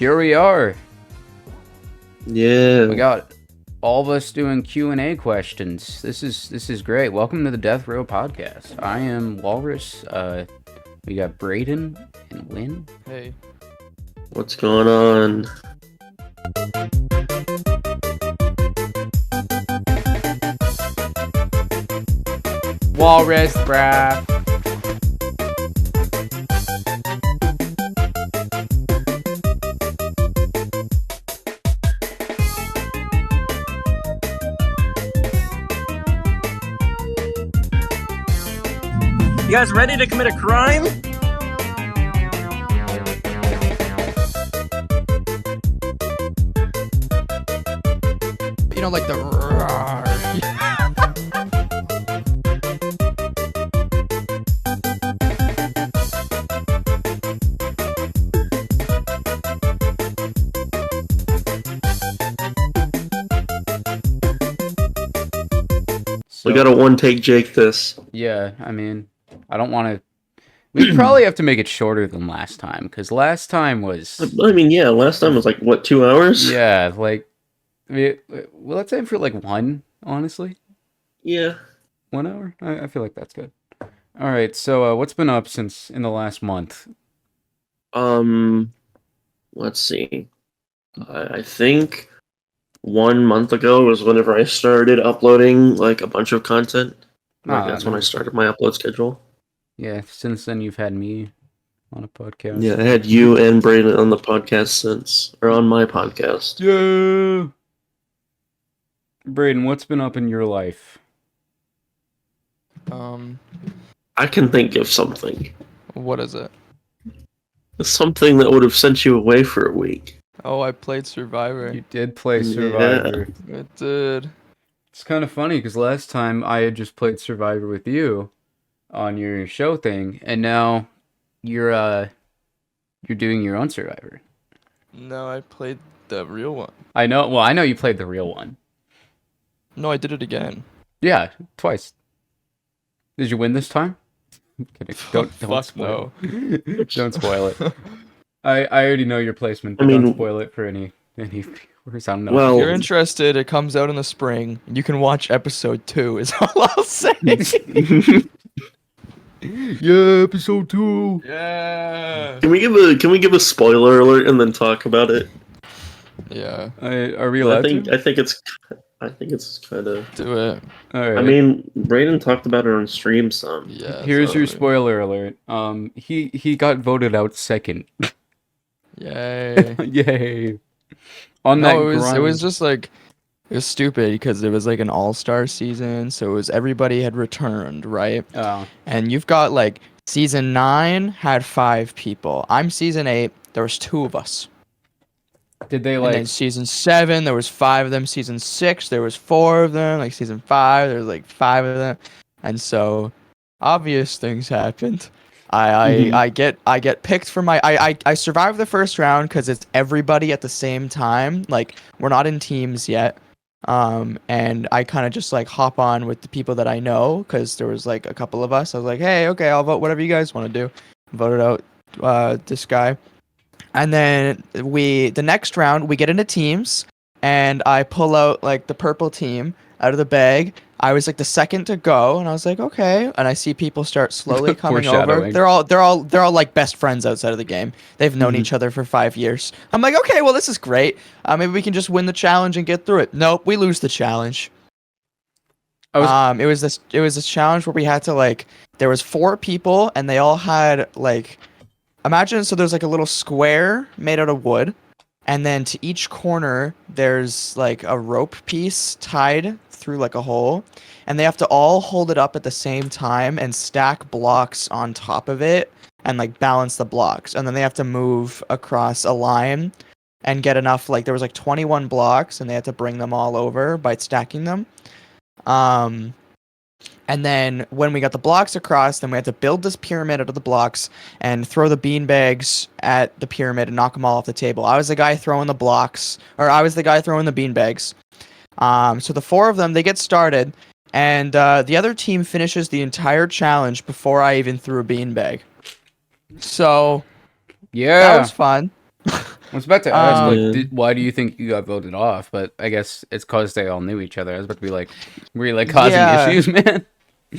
Here we are. Yeah. We got all of us doing Q&A questions. This is great. Welcome to the Death Row Podcast. I am Walrus. We got Braden and Wyn. Hey. What's going on? Walrus, bruh. You guys ready to commit a crime? You know, like the roar. We got a one-take Jake this. Yeah, I mean, I don't want to... We probably have to make it shorter than last time, because last time was... I mean, yeah, last time was like, what, 2 hours? Yeah, like... well, let's aim for like 1, honestly. Yeah. 1 hour? I feel like that's good. Alright, so what's been up since in the last month? Let's see. I think 1 month ago was whenever I started uploading, like, a bunch of content. Like, that's when I started my upload schedule. Yeah, since then you've had me on a podcast. Yeah, I had you and Braden on the podcast on my podcast. Yeah! Braden, what's been up in your life? I can think of something. What is it? Something that would have sent you away for a week. Oh, I played Survivor. You did play Survivor. Yeah. It did. It's kind of funny because last time I had just played Survivor with you on your show thing, and now you're doing your own Survivor. No, I played the real one. I know. Well, I know you played the real one. No, I did it again. Yeah, twice. Did you win this time? I'm kidding. Don't Fuck spoil no. it. Don't spoil it. I already know your placement, but I mean- don't spoil it for any viewers. I don't know. Well- If you're interested, it comes out in the spring. You can watch episode 2 is all I'll say. Yeah, episode 2. Yeah. Can we give a spoiler alert and then talk about it? Yeah. Are we allowed to? I think it's kind of. Do it. All right. I mean, Braden talked about it on stream some. Yeah. Here's your totally. spoiler alert. He got voted out second. Yay. Yay! On that No, it grind. was just like it was stupid because it was like an all-star season, so it was everybody had returned, right? Oh, And you've got like season 9 had 5 people. I'm season 8. There was 2 of us. did they And like? then season 7 there was 5 of them. Season 6 there was 4 of them. Like season 5 there was like 5 of them. And so obvious things happened. I get picked for my I survived the first round because it's everybody at the same time. Like we're not in teams yet. And I kind of just like hop on with the people that I know because there was like a couple of us. I was like, hey, okay, I'll vote whatever you guys want to do. Voted out this guy. And then the next round we get into teams and I pull out like the purple team out of the bag. I was like the second to go and I was like, okay. And I see people start slowly coming over. Foreshadowing. They're all like best friends outside of the game. They've known each other for 5 years. I'm like, okay, well this is great. Maybe we can just win the challenge and get through it. Nope, we lose the challenge. It was this challenge where we had to like there was 4 people and they all had like imagine so there's like a little square made out of wood and then to each corner there's like a rope piece tied through like a hole and they have to all hold it up at the same time and stack blocks on top of it and like balance the blocks and then they have to move across a line and get enough like there was like 21 blocks and they had to bring them all over by stacking them. And then when we got the blocks across, then we had to build this pyramid out of the blocks and throw the beanbags at the pyramid and knock them all off the table. I was the guy throwing the blocks, or I was the guy throwing the beanbags. So the 4 of them, they get started, and the other team finishes the entire challenge before I even threw a beanbag. So that Yeah. was fun. I was about to ask, Yeah. why do you think you got voted off? But I guess it's because they all knew each other. I was about to be like, were you like causing Yeah. issues, man?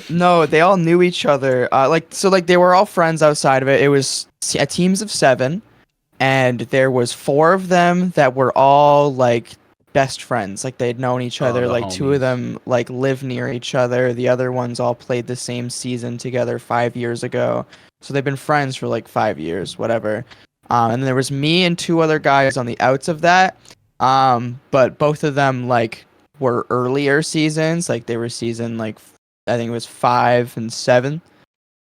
No, they all knew each other. They were all friends outside of it. It was teams of 7, and there was 4 of them that were all like best friends. Like they'd known each Oh, other. the Like 2 of homies. them like live near each other. The other ones all played the same season together 5 years ago. So they've been friends for like 5 years, whatever. And there was me and 2 other guys on the outs of that. But both of them like were earlier seasons. Like they were season like I think it was 5 and 7.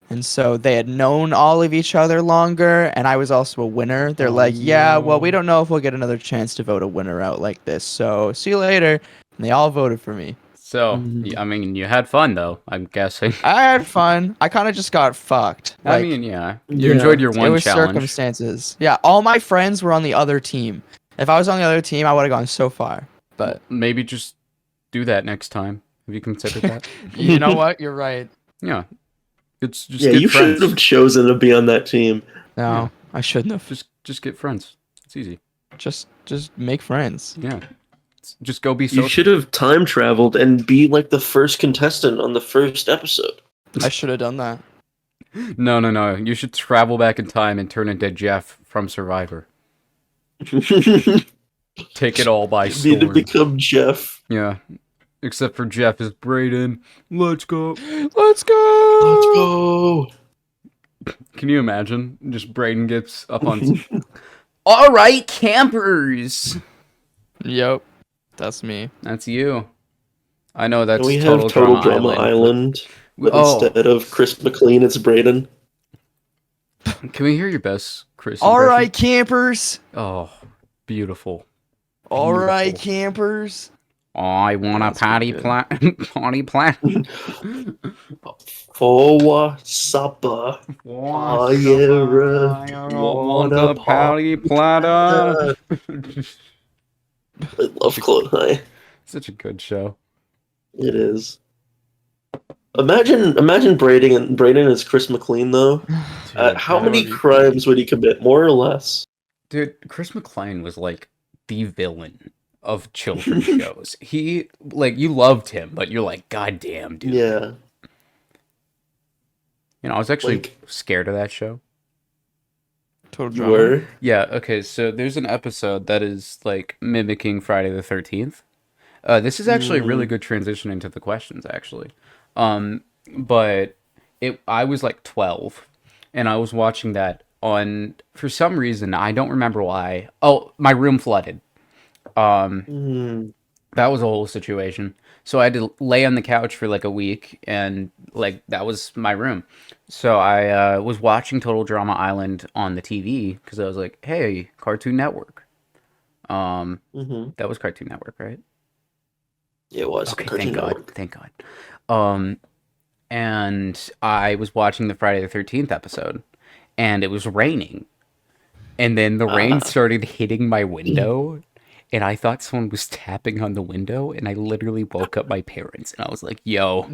And so they had known all of each other longer, and I was also a winner. They're like, yeah, well, we don't know if we'll get another chance to vote a winner out like this, so see you later. And they all voted for me. So, Mhm. I mean, you had fun though. I'm guessing. I had fun. I kind of just got fucked. I Like, mean, yeah, you Yeah. enjoyed your it one was challenge. circumstances. Yeah, all my friends were on the other team. If I was on the other team, I would have gone so far. But Maybe just do that next time. Have you considered that? you know what? You're right. Yeah, it's just Yeah, get you friends. should have chosen to be on that team. No, Yeah. I shouldn't have. Just get friends. It's easy. Just make friends. Yeah, just go be You social. should have time traveled and be like the first contestant on the first episode. I should have done that. No. You should travel back in time and turn into Jeff from Survivor. Take it all by You need to storm. become Jeff. Yeah, except for Jeff is Braden. Let's go. Let's go. Let's go. Can you imagine? Just Braden gets up on. All right, campers. Yep, that's me. That's you. I know that's Can we total, have Total drama, Drama Island, but Oh, instead of Chris McLean, it's Braden. can we hear your best, Chris? All impression? right, campers. Oh, beautiful. All right, Beautiful. campers. I want a That's pretty patty good. potty plat. For supper. Oh, yeah, I want a Wanna patty platter. I love Clone High. Such a good show. It is. Imagine Braden as Chris McLean though. Dude, How that many would be- crimes would he commit? More or less? Dude, Chris McLean was like the villain of children's shows. He like you loved him, but you're like, God damn, dude. Yeah. You know, I was actually Like- scared of that show. Total You drama. were? Yeah, okay, so there's an episode that is like mimicking Friday the 13th. This is actually a really good transition into the questions, actually. But I was like 12, and I was watching that on, for some reason, I don't remember why. Oh, my room flooded. Hmm. That was a whole situation. So I had to lay on the couch for like a week, and like that was my room. So I was watching Total Drama Island on the TV because I was like, "Hey, Cartoon Network." Mm-hmm. That was Cartoon Network, right? It was. Okay, Cartoon thank God, Network. thank God. And I was watching the Friday the 13th episode, and it was raining, and then the rain started hitting my window. And I thought someone was tapping on the window, and I literally woke up my parents, and I was like, "Yo,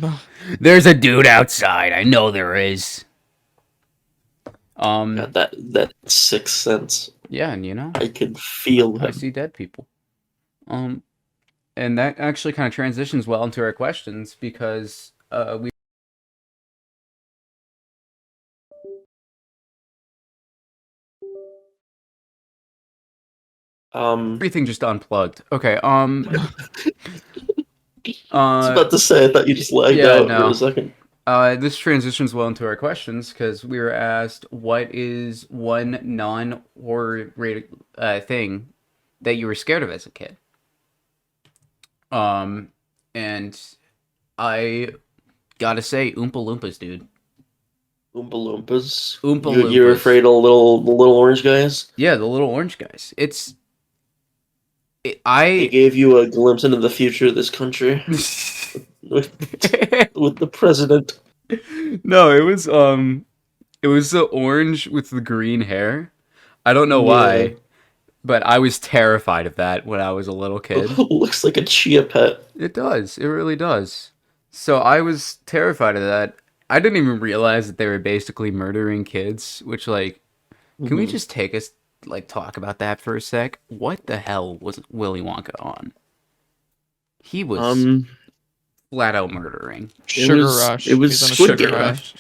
there's a dude outside. I know there is." Got that sixth sense. Yeah, and you know, I could feel I him. see dead people. And that actually kind of transitions well into our questions because we everything just unplugged. Okay, I was about to say, I thought you just lagged yeah, out no. for a second. This transitions well into our questions because we were asked, what is one non-horror rated thing that you were scared of as a kid? And I gotta say, Oompa Loompas, dude. Oompa Loompas. Oompa You're Loompas. afraid of the little orange guys? Yeah, the little orange guys. They I gave you a glimpse into the future of this country with the president. No, it was the orange with the green hair. I don't know why, but I was terrified of that when I was a little kid. Looks like a chia pet. It does. It really does. So I was terrified of that. I didn't even realize that they were basically murdering kids, which like can we just take like talk about that for a sec. What the hell was Willy Wonka on? He was flat out murdering. Sugar Rush. It was He's on a Squid Sugar Game. Rush.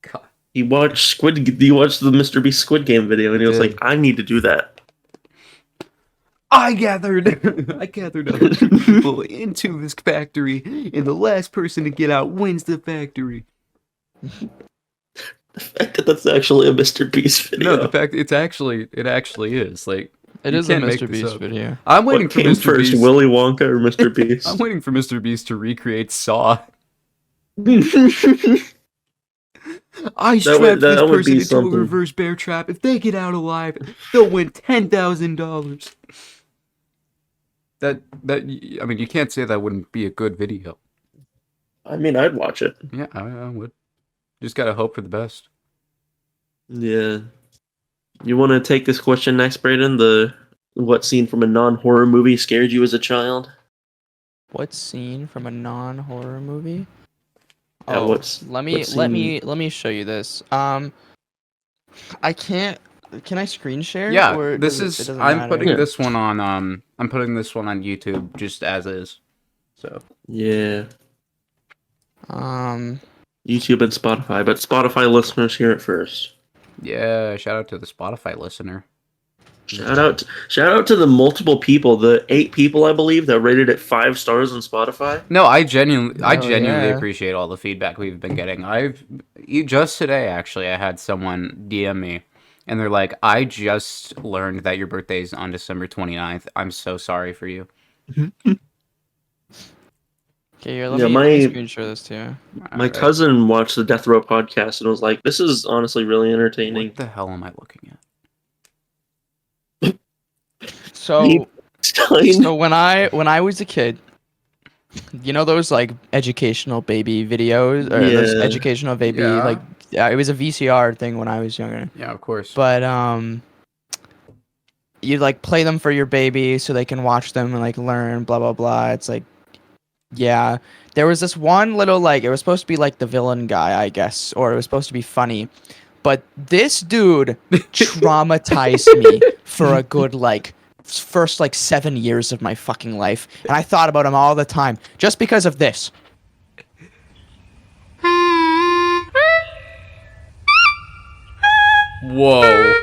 God. He watched the Mr. Beast Squid Game video, and he was like, "I need to do that." I gathered a bunch of people into this factory, and the last person to get out wins the factory. The fact that that's actually a Mr. Beast video. No, the fact it actually is like It you is a can't make Mr. this Beast up. video. I'm waiting What for came Mr. first, Beast. Willy Wonka or Mr. Beast? I'm waiting for Mr. Beast to recreate Saw. I strapped this person into a reverse bear trap. If they get out alive, they'll win $10,000. That I mean, you can't say that wouldn't be a good video. I mean, I'd watch it. Yeah, I would. Just gotta hope for the best. Yeah. You want to take this question next, Braden? What scene from a non-horror movie scared you as a child? What scene from a non-horror movie? Yeah, Oh, what let me show you this. I can't. Can I screen share? Yeah, or this it is. doesn't I'm matter? putting Yeah. this one on. I'm putting this one on YouTube just as is. So Yeah, Um. YouTube and Spotify, but Spotify listeners hear it first. yeah, shout out to the Spotify listener. Shout out to the multiple people, the 8 people I believe that rated it 5 stars on Spotify. No, I genuinely yeah. appreciate all the feedback we've been getting. Just today actually, I had someone DM me, and they're like, "I just learned that your birthday is on December 29th. I'm so sorry for you." Okay, here, Yeah, let me screen share this too. My Alright. cousin watched the Death Row podcast and was like, "This is honestly really entertaining." What the hell am I looking at? So, Stein. so when I was a kid, you know those like educational baby videos or those Yeah. educational baby Yeah. like it was a VCR thing when I was younger. Yeah, of course. But you like play them for your baby so they can watch them and like learn blah blah blah. It's like yeah, there was this one little like it was supposed to be like the villain guy, I guess, or it was supposed to be funny. But this dude traumatized me for a good like first like 7 years of my fucking life, and I thought about him all the time just because of this. Whoa.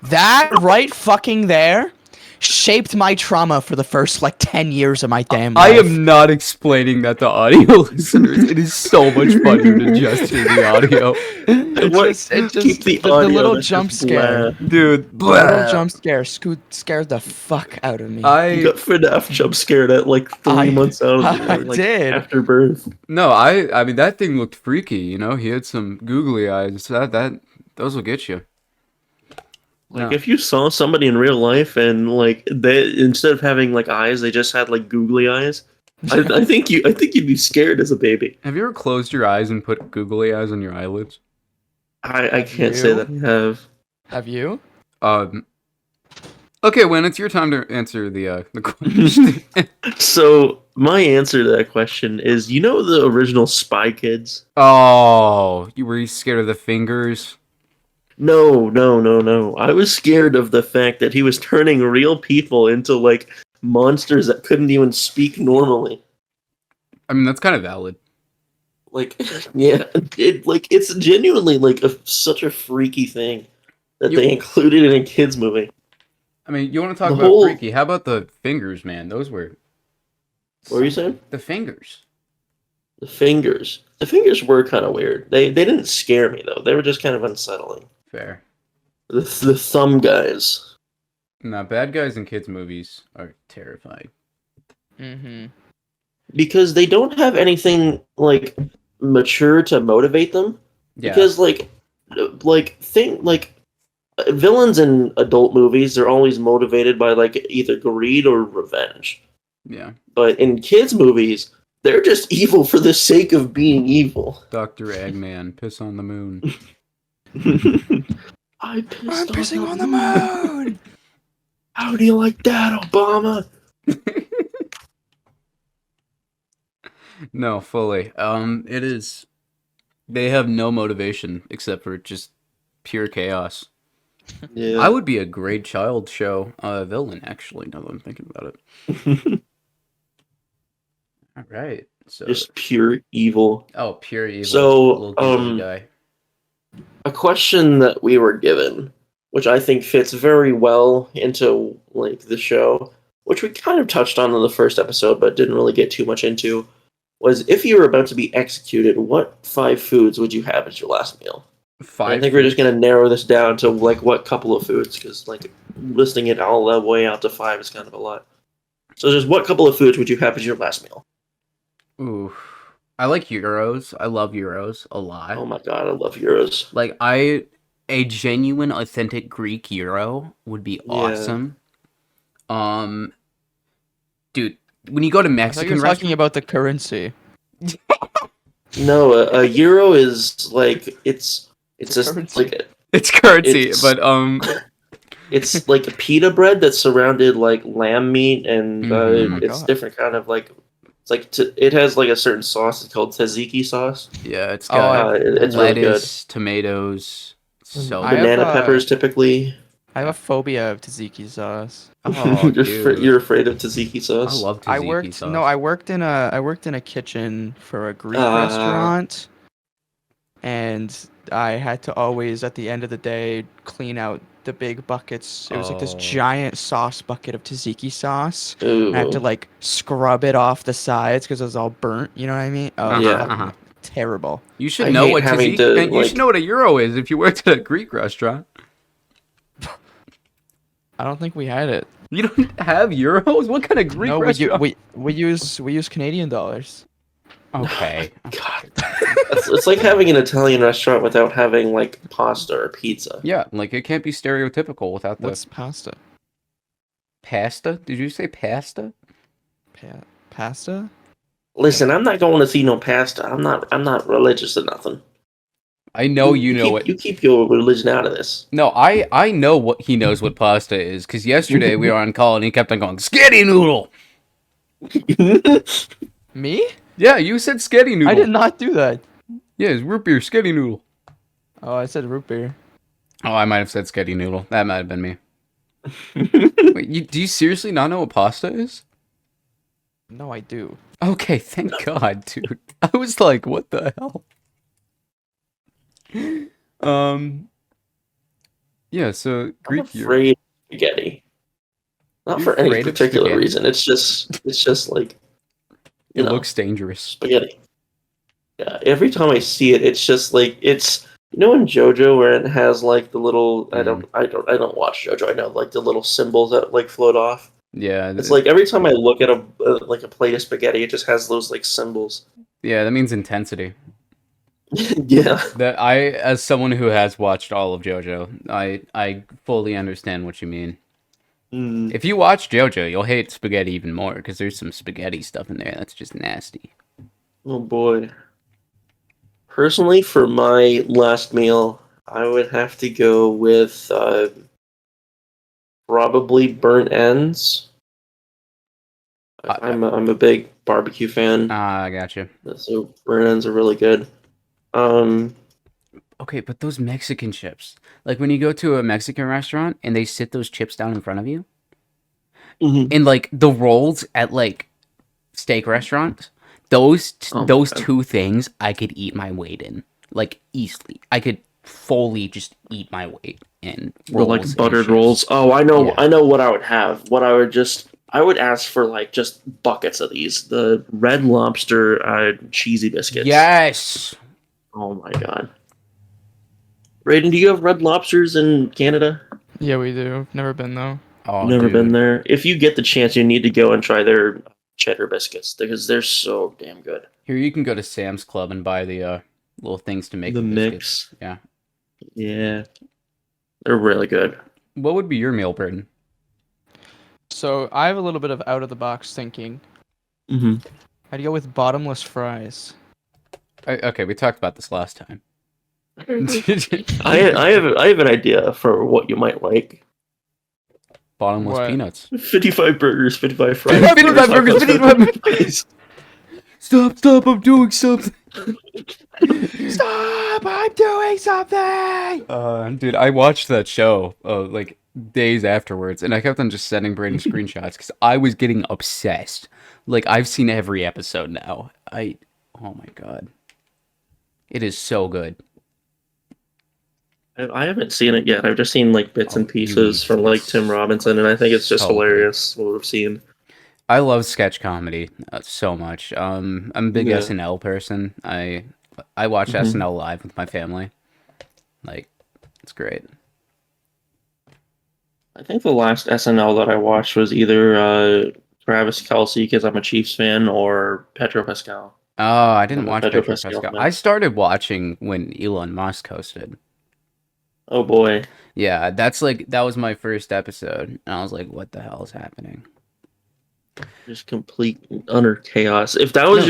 That right fucking there shaped my trauma for the first like 10 years of my damn life. I am not explaining that to audio listeners. It is so much funnier to just hear the audio. It just Keep the the audio, little that's jump just scare. blah. Dude, The little jump scare scared the fuck out of me. You I got FNAF jump scared at like 3 months out of I like, did. after birth. no, I mean that thing looked freaky, you know? He had some googly eyes. Those will get you. Like No. if you saw somebody in real life and like they instead of having like eyes, they just had like googly eyes. I think you'd be scared as a baby. Have you ever closed your eyes and put googly eyes on your eyelids? I can't say you? that I have. Have you? Okay, when it's your time to answer the question. So my answer to that question is, you know, the original Spy Kids? Oh, you were scared of the fingers? No. I was scared of the fact that he was turning real people into like monsters that couldn't even speak normally. I mean, that's kind of valid. Like, yeah, it's genuinely like such a freaky thing that they included in a kids movie. I mean, you want to talk The about whole- freaky? How about the fingers, man? Those were What were you saying? the fingers. The fingers. The fingers were kind of weird. They didn't scare me though. They were just kind of unsettling. Fair. The thumb guys. Now, bad guys in kids' movies are terrifying. Mm-hmm. Because they don't have anything like mature to motivate them. Yeah. Because villains in adult movies, they're always motivated by like either greed or revenge. Yeah. But in kids movies, they're just evil for the sake of being evil. Dr. Eggman, piss on the moon. I'm pissing on the moon. How do you like that, Obama? No, fully. It is. They have no motivation except for just pure chaos. Yeah. I would be a great child show villain, actually, now that I'm thinking about it. All right. So, Just pure evil. pure evil. So, Little googly guy. a question that we were given, which I think fits very well into like the show, which we kind of touched on in the first episode, but didn't really get too much into, was if you were about to be executed, what 5 foods would you have as your last meal? And I think we're just gonna narrow this down to like what couple of foods, because like listing it all the way out to 5 is kind of a lot. So just what couple of foods would you have as your last meal? Ooh. I like gyros. I love gyros a lot. Oh my god, I love gyros. Like, a genuine, authentic Greek gyro would be awesome. Dude, when you go to I thought Mexican you were restaurants, talking about the currency. No, a euro is like it's just currency. like it's currency, It's- but it's like a pita bread that's surrounded like lamb meat, and Mhm. Oh my it's God. different kind of like it's like it has like a certain sauce. It's called tzatziki sauce. yeah, it's Oh, got It's really good. lettuce, tomatoes. So I have, Banana peppers typically. I have a phobia of tzatziki sauce. oh, dude, You're afraid of tzatziki I sauce. love tzatziki I worked sauce. no, I worked in a kitchen for a Greek Ah. restaurant, and I had to always at the end of the day clean out the big buckets. It was like this Oh. giant sauce bucket of tzatziki sauce. Ooh. I had to like scrub it off the sides because it was all burnt. You know what I mean? Oh, Yeah. fucking terrible. You should I know hate what having tzatziki, to, and you like- should know what a euro is if you worked at a Greek restaurant. I don't think we had it. You don't have euros? What kind of Greek No, restaurant? we use Canadian dollars. Okay. God, it's like having an Italian restaurant without having like pasta or pizza. Yeah, like it can't be stereotypical without the What's pasta? pasta. Did you say pasta? Pasta? Listen, I'm not going to see no pasta. I'm not religious or nothing. I know you know keep, what. You keep your religion out of this. No, I know what he knows what pasta is because yesterday we were on call and he kept on going sketty noodle. Me? Yeah, you said sketty noodle. I did not do that. Yeah, it's root beer sketty noodle. Oh, I said root beer. Oh, I might have said sketty noodle. That might have been me. Wait, do you seriously not know what pasta is? No, I do. Okay, thank God, dude. I was like, what the hell? Yeah, so I'm Greek gyro. afraid of spaghetti. Not You're for any afraid of particular spaghetti? reason. It's just like It looks dangerous. spaghetti. Yeah, every time I see it, it's just like it's in JoJo where it has like the little I don't watch JoJo. I know like the little symbols that like float off. Yeah, It's like every time I look at a plate of spaghetti, it just has those like symbols. yeah, that means intensity. Yeah. That as someone who has watched all of JoJo, I fully understand what you mean. Mm. If you watch JoJo, you'll hate spaghetti even more because there's some spaghetti stuff in there that's just nasty. Oh boy. Personally, for my last meal, I would have to go with probably burnt ends. I'm a big barbecue fan, Ah, I gotcha. so burnt ends are really good. Okay, but those Mexican chips, like when you go to a Mexican restaurant and they sit those chips down in front of you, Mhm. and like the rolls at like steak restaurants, those Oh my those God. two things I could eat my weight in, like easily. I could fully just eat my weight in The rolls like and buttered chips. rolls. Oh, I know. Yeah. I know what I would have. I would ask for like just buckets of these. The Red Lobster cheesy biscuits. Yes. Oh my god. Braden, do you have Red Lobsters in Canada? Yeah, we do. Never been though. Oh, Never been dude. there. If you get the chance, you need to go and try their cheddar biscuits because they're so damn good. Here you can go to Sam's Club and buy the little things to make The biscuits. mix. Yeah. Yeah. They're really good. What would be your meal, Braden? So I have a little bit of out of the box thinking. Mm-hmm. I'd go with bottomless fries. Okay, we talked about this last time. I have an idea for what you might like. Bottomless What? peanuts. 55 burgers, 55 fries. 55 burgers, 55 fries. Stop, I'm doing something. Stop! I'm doing something. Dude, I watched that show like days afterwards, and I kept on just sending Braden screenshots because I was getting obsessed. Like I've seen every episode now. Oh my god, it is so good. I haven't seen it yet. I've just seen like bits and pieces from like Tim Robinson, and I think it's just So good. hilarious what we've seen. I love sketch comedy so much. I'm a big Yeah. SNL person. I watch SNL live with my family. Like, it's great. I think the last SNL that I watched was either Travis Kelce because I'm a Chiefs fan, or Pedro Pascal. Oh, I didn't I'm a watch Pedro Pedro Pascal Pascal. fan. I started watching when Elon Musk hosted. Oh boy. Yeah, that was my first episode, and I was like, "What the hell is happening?" Just complete and utter chaos. If that was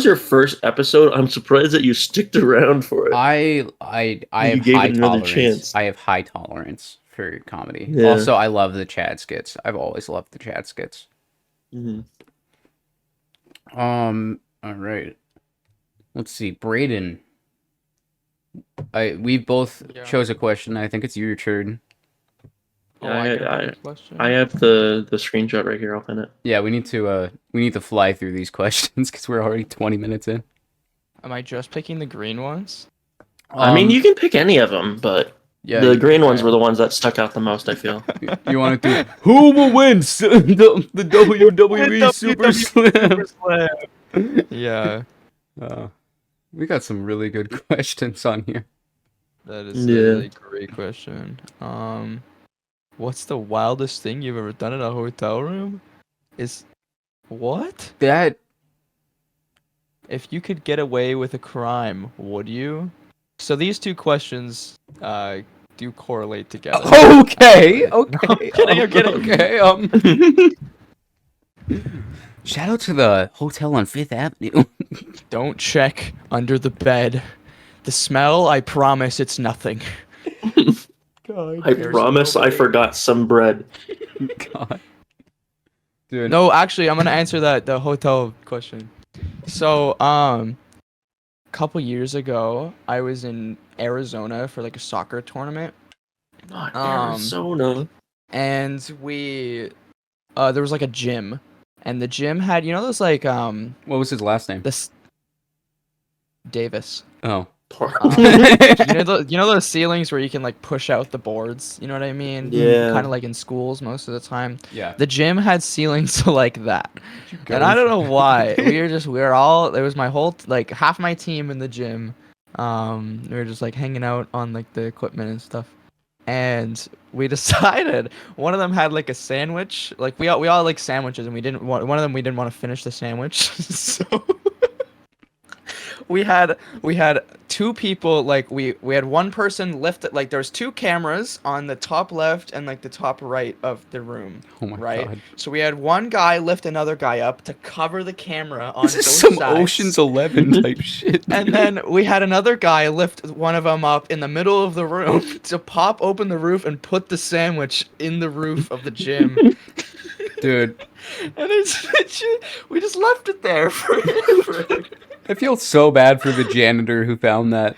your first episode, I'm surprised that you sticked around for it. I You have gave high it another tolerance. chance. I have high tolerance for comedy. Yeah. Also, I love the Chad skits. I've always loved the Chad skits. Mhm. All right. Let's see, Braden. We both chose a question. I think it's your turn. I have the screenshot right here. I'll pin it. Yeah, we need to fly through these questions because we're already 20 minutes in. Am I just picking the green ones? I mean, you can pick any of them, but yeah, the green ones were the ones that stuck out the most, I feel. You want to do who will win the WWE Super Slam? Yeah, We got some really good questions on here. that is a really great question. What's the wildest thing you've ever done in a hotel room? What? That If you could get away with a crime, would you? So these two questions do correlate together. okay. I'm kidding. Okay. Shout out to the hotel on Fifth Avenue. Don't check under the bed. The smell, I promise it's nothing. God, I promise I forgot some bread. God. Dude. No, actually, I'm gonna answer the hotel question. So, couple years ago, I was in Arizona for like a soccer tournament, Not Arizona. and there was like a gym, and the gym had those like What was his last name? this Davis. Oh. You know those ceilings where you can like push out the boards, you know what I mean? Yeah. Kind of like in schools most of the time. Yeah. The gym had ceilings like that. And I don't know why. It was my whole like half my team in the gym. We were just like hanging out on like the equipment and stuff. And we decided one of them had like a sandwich. Like we all like sandwiches, and one of them we didn't want to finish the sandwich. So we had two people, like we had one person lift it, like there was two cameras on the top left and like the top right of the room. Oh my right? God. So we had one guy lift another guy up to cover the camera on This is both some sides. Ocean's 11 type shit. And then we had another guy lift one of them up in the middle of the room to pop open the roof and put the sandwich in the roof of the gym. Dude, And we just left it there forever. I feel so bad for the janitor who found that.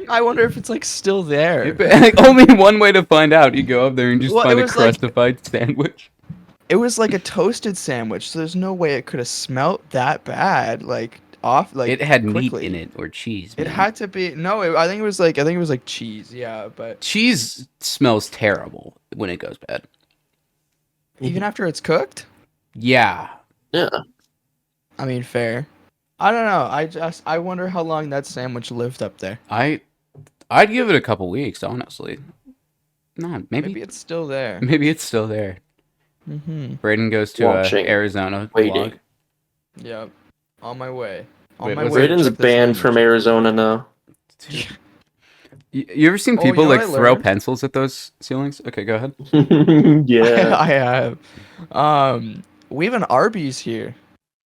I wonder if it's like still there. Like, only one way to find out. You go up there and just Well, find it a was like- crustified sandwich. It was like a toasted sandwich, so there's no way it could have smelt that bad. Like off, like It had quickly. meat in it or cheese. It man. had to be I think it was like cheese. Yeah, but Cheese smells terrible when it goes bad. even after it's cooked. Yeah. Yeah. I mean, fair. I don't know. I wonder how long that sandwich lived up there. I'd give it a couple weeks, honestly. No, maybe it's still there. maybe it's still there. Mm-hmm. Braden goes to Watching. Arizona. Waiting. Vlog. Yep. On my way. Wait, On my what's way. to Braden's check this banned out. from Arizona now. You ever seen Oh, people you know like what I throw learned? pencils at those ceilings? Okay, go ahead. Yeah. I have. We have an Arby's here.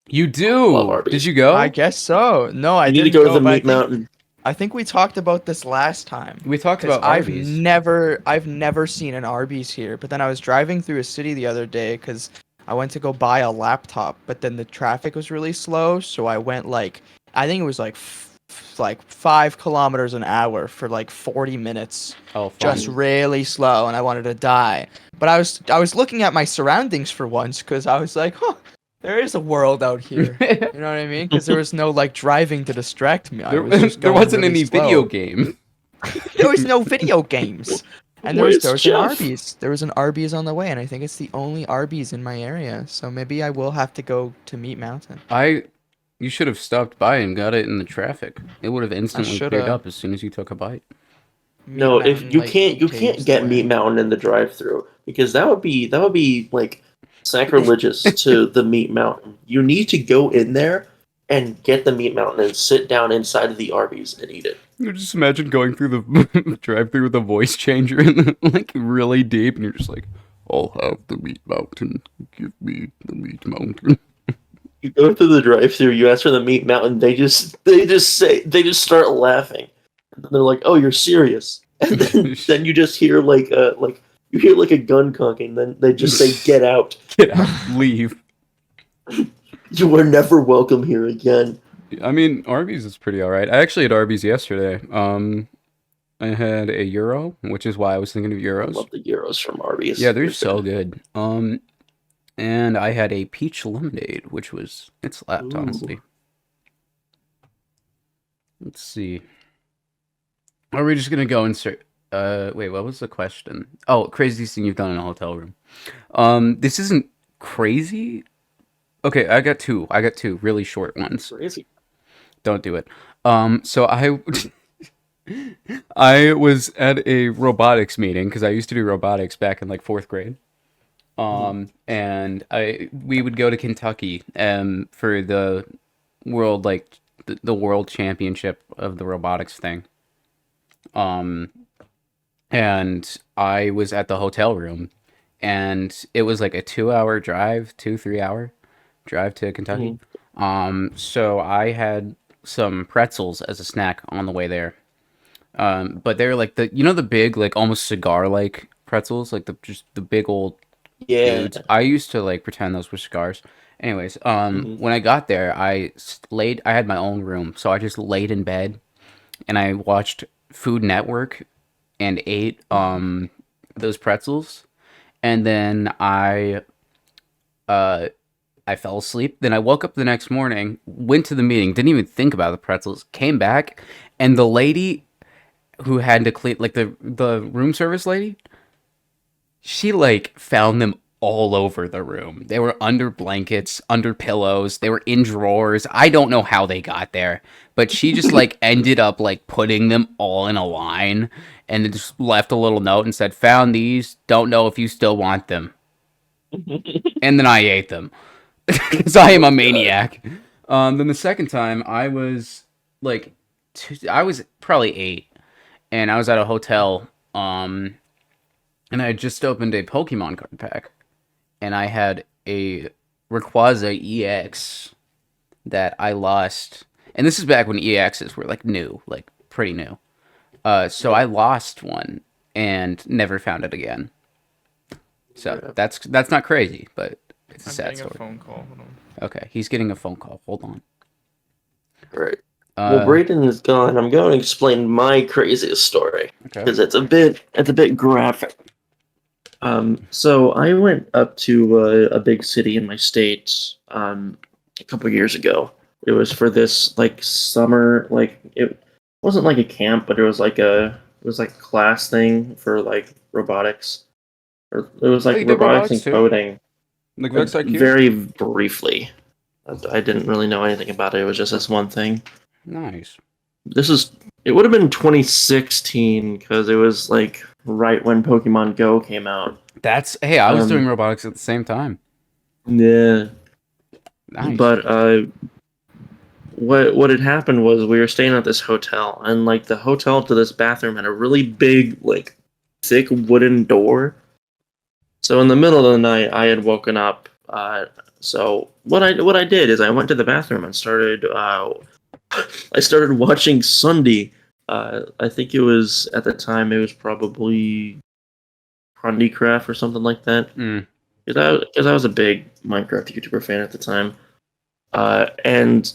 You do. Love Arby's. Did you go? I guess so. No, I You need to didn't go to the but Meat Mountain. I think we talked about this last time. We talked 'Cause about I've Arby's. never seen an Arby's here. But then I was driving through a city the other day because I went to go buy a laptop, but then the traffic was really slow, so I went I think it was like 5 kilometers an hour for like 40 minutes. Oh, fun. Just really slow, and I wanted to die. But I was looking at my surroundings for once because I was like, huh, there is a world out here. You know what I mean? Because there was no like driving to distract me. I was just There going wasn't really any slow. video game. There was no video games. And there Where's was an Jeff? Arby's. There was an Arby's on the way, and I think it's the only Arby's in my area. So maybe I will have to go to Meat Mountain. You should have stopped by and got it in the traffic. It would have instantly cleared shoulda. up as soon as you took a bite. No, if Mountain, you like, can't paves get the way. Meat Mountain in the drive-through because that would be like sacrilegious to the Meat Mountain. You need to go in there and get the Meat Mountain and sit down inside of the Arby's and eat it. You just imagine going through the drive-through with a voice changer and like really deep, and you're just like, "I'll have the meat mountain. Give me the meat mountain." You go through the drive-through, you ask for the Meat Mountain, they just start laughing. And then they're like, "Oh, you're serious?" And then you just hear like a gun cocking. Then they just say, "Get out! Get out, leave. You are never welcome here again." I mean, Arby's is pretty alright. I actually had Arby's yesterday. I had a Euro, which is why I was thinking of I Euros. love the gyros from Arby's. Yeah, they're so good. And I had a peach lemonade, which was it slapped, Ooh. honestly. Let's see. Are we just gonna go and start? Wait, what was the question? Oh, craziest thing you've done in a hotel room. This isn't crazy. Okay, I got two. I got two really short ones. Crazy. Don't do it. So I was at a robotics meeting because I used to do robotics back in like 4th grade. And we would go to Kentucky for the world the world championship of the robotics thing. And I was at the hotel room, and it was like a 2-hour drive, 3-hour drive to Kentucky. So I had some pretzels as a snack on the way there. But they're like the big, like almost cigar like pretzels, like just the big old Yeah. dudes. I used to like pretend those were cigars. Anyways, when I got there, I had my own room, so I just laid in bed and I watched Food Network and ate those pretzels, and then I fell asleep. Then I woke up the next morning, went to the meeting, didn't even think about the pretzels, came back, and the lady who had to clean, like the room service lady, she like found them all over the room. They were under blankets, under pillows, they were in drawers. I don't know how they got there, but she just like ended up like putting them all in a line and then just left a little note and said, "Found these, don't know if you still want them." And then I ate them because I am a maniac. Then the second time I was like I was probably 8, and I was at a hotel and I had just opened a Pokemon card pack, and I had a Rayquaza EX that I lost. And this is back when EXs were like new, like pretty new. So I lost one and never found it again. So that's not crazy, but it's a sad story. A phone call. Hold on. Okay, he's getting a phone call. Hold on. Right. Well, Braden is gone. I'm going to explain my craziest story because it's a bit graphic. So I went up to a big city in my state a couple years ago. It was for this like summer, like it wasn't like a camp, but it was like a class thing for like robotics. Or it was like robotics and coding. Like IQ? Very briefly. I didn't really know anything about it. It was just this one thing. Nice. It would have been 2016 because it was like right when Pokemon Go came out. Hey, I was doing robotics at the same time. Yeah. Nice. But what had happened was we were staying at this hotel, and like the hotel to this bathroom had a really big, like thick wooden door. So in the middle of the night, I had woken up. So what I did is I went to the bathroom and started watching Sunday. I think it was at the time it was probably Handicraft or something like that. Because I was a big Minecraft YouTuber fan at the time, and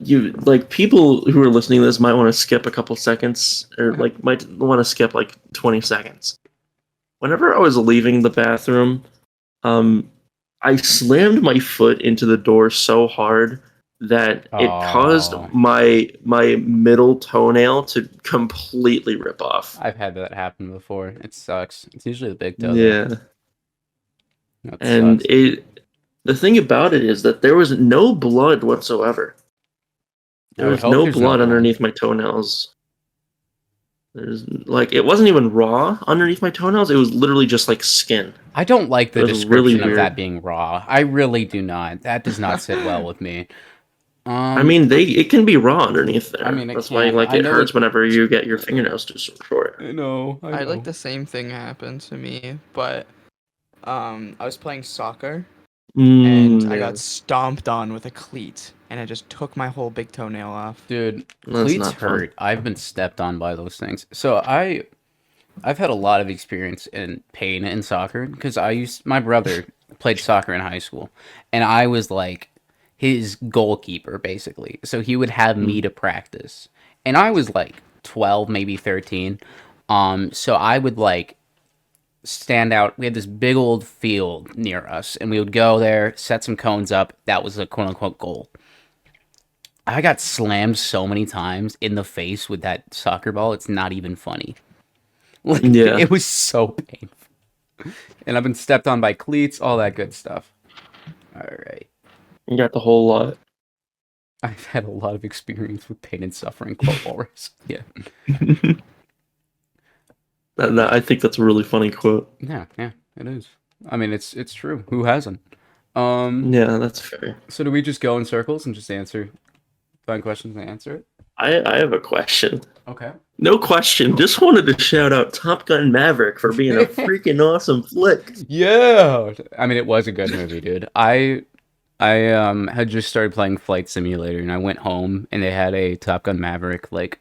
you like people who are listening to this might want to skip a couple seconds, or like might want to skip like 20 seconds. Whenever I was leaving the bathroom, I slammed my foot into the door so hard that it caused Oh. my middle toenail to completely rip off. I've had that happen before. It sucks. It's usually the big toe. Yeah, That and sucks. the thing about it is that there was no blood whatsoever. I There would was hope no there's blood no underneath my toenails. There's like it wasn't even raw underneath my toenails. It was literally just like skin. I don't like the It was really description of that weird. being raw. I really do not. That does not sit well with me. I mean, it can be raw underneath there. I mean, it That's why can. like I it know hurts it- whenever you get your fingernails too short. I know. I like the same thing happened to me, but I was playing soccer and I Yeah, got stomped on with a cleat, and it just took my whole big toenail off. Dude, that's cleats not fun. hurt. I've been stepped on by those things. So I've had a lot of experience in pain in soccer because my brother played soccer in high school, and I was like his goalkeeper basically. So he would have me to practice, and I was like 12, maybe 13. So I would like stand out. We had this big old field near us, and we would go there, set some cones up. That was a quote unquote goal. I got slammed so many times in the face with that soccer ball. It's not even funny. Like, Yeah. it was so painful. And I've been stepped on by cleats, all that good stuff. All right. You got the whole lot. I've had a lot of experience with pain and suffering, quote Walrus. Yeah. I think that's a really funny quote. Yeah, it is. I mean, it's true. Who hasn't? Yeah, that's fair. So do we just go in circles and just find questions and answer it? I have a question. Okay. No question. Just wanted to shout out Top Gun Maverick for being a freaking awesome flick. Yeah. I mean, it was a good movie, dude. I had just started playing Flight Simulator, and I went home and they had a Top Gun Maverick like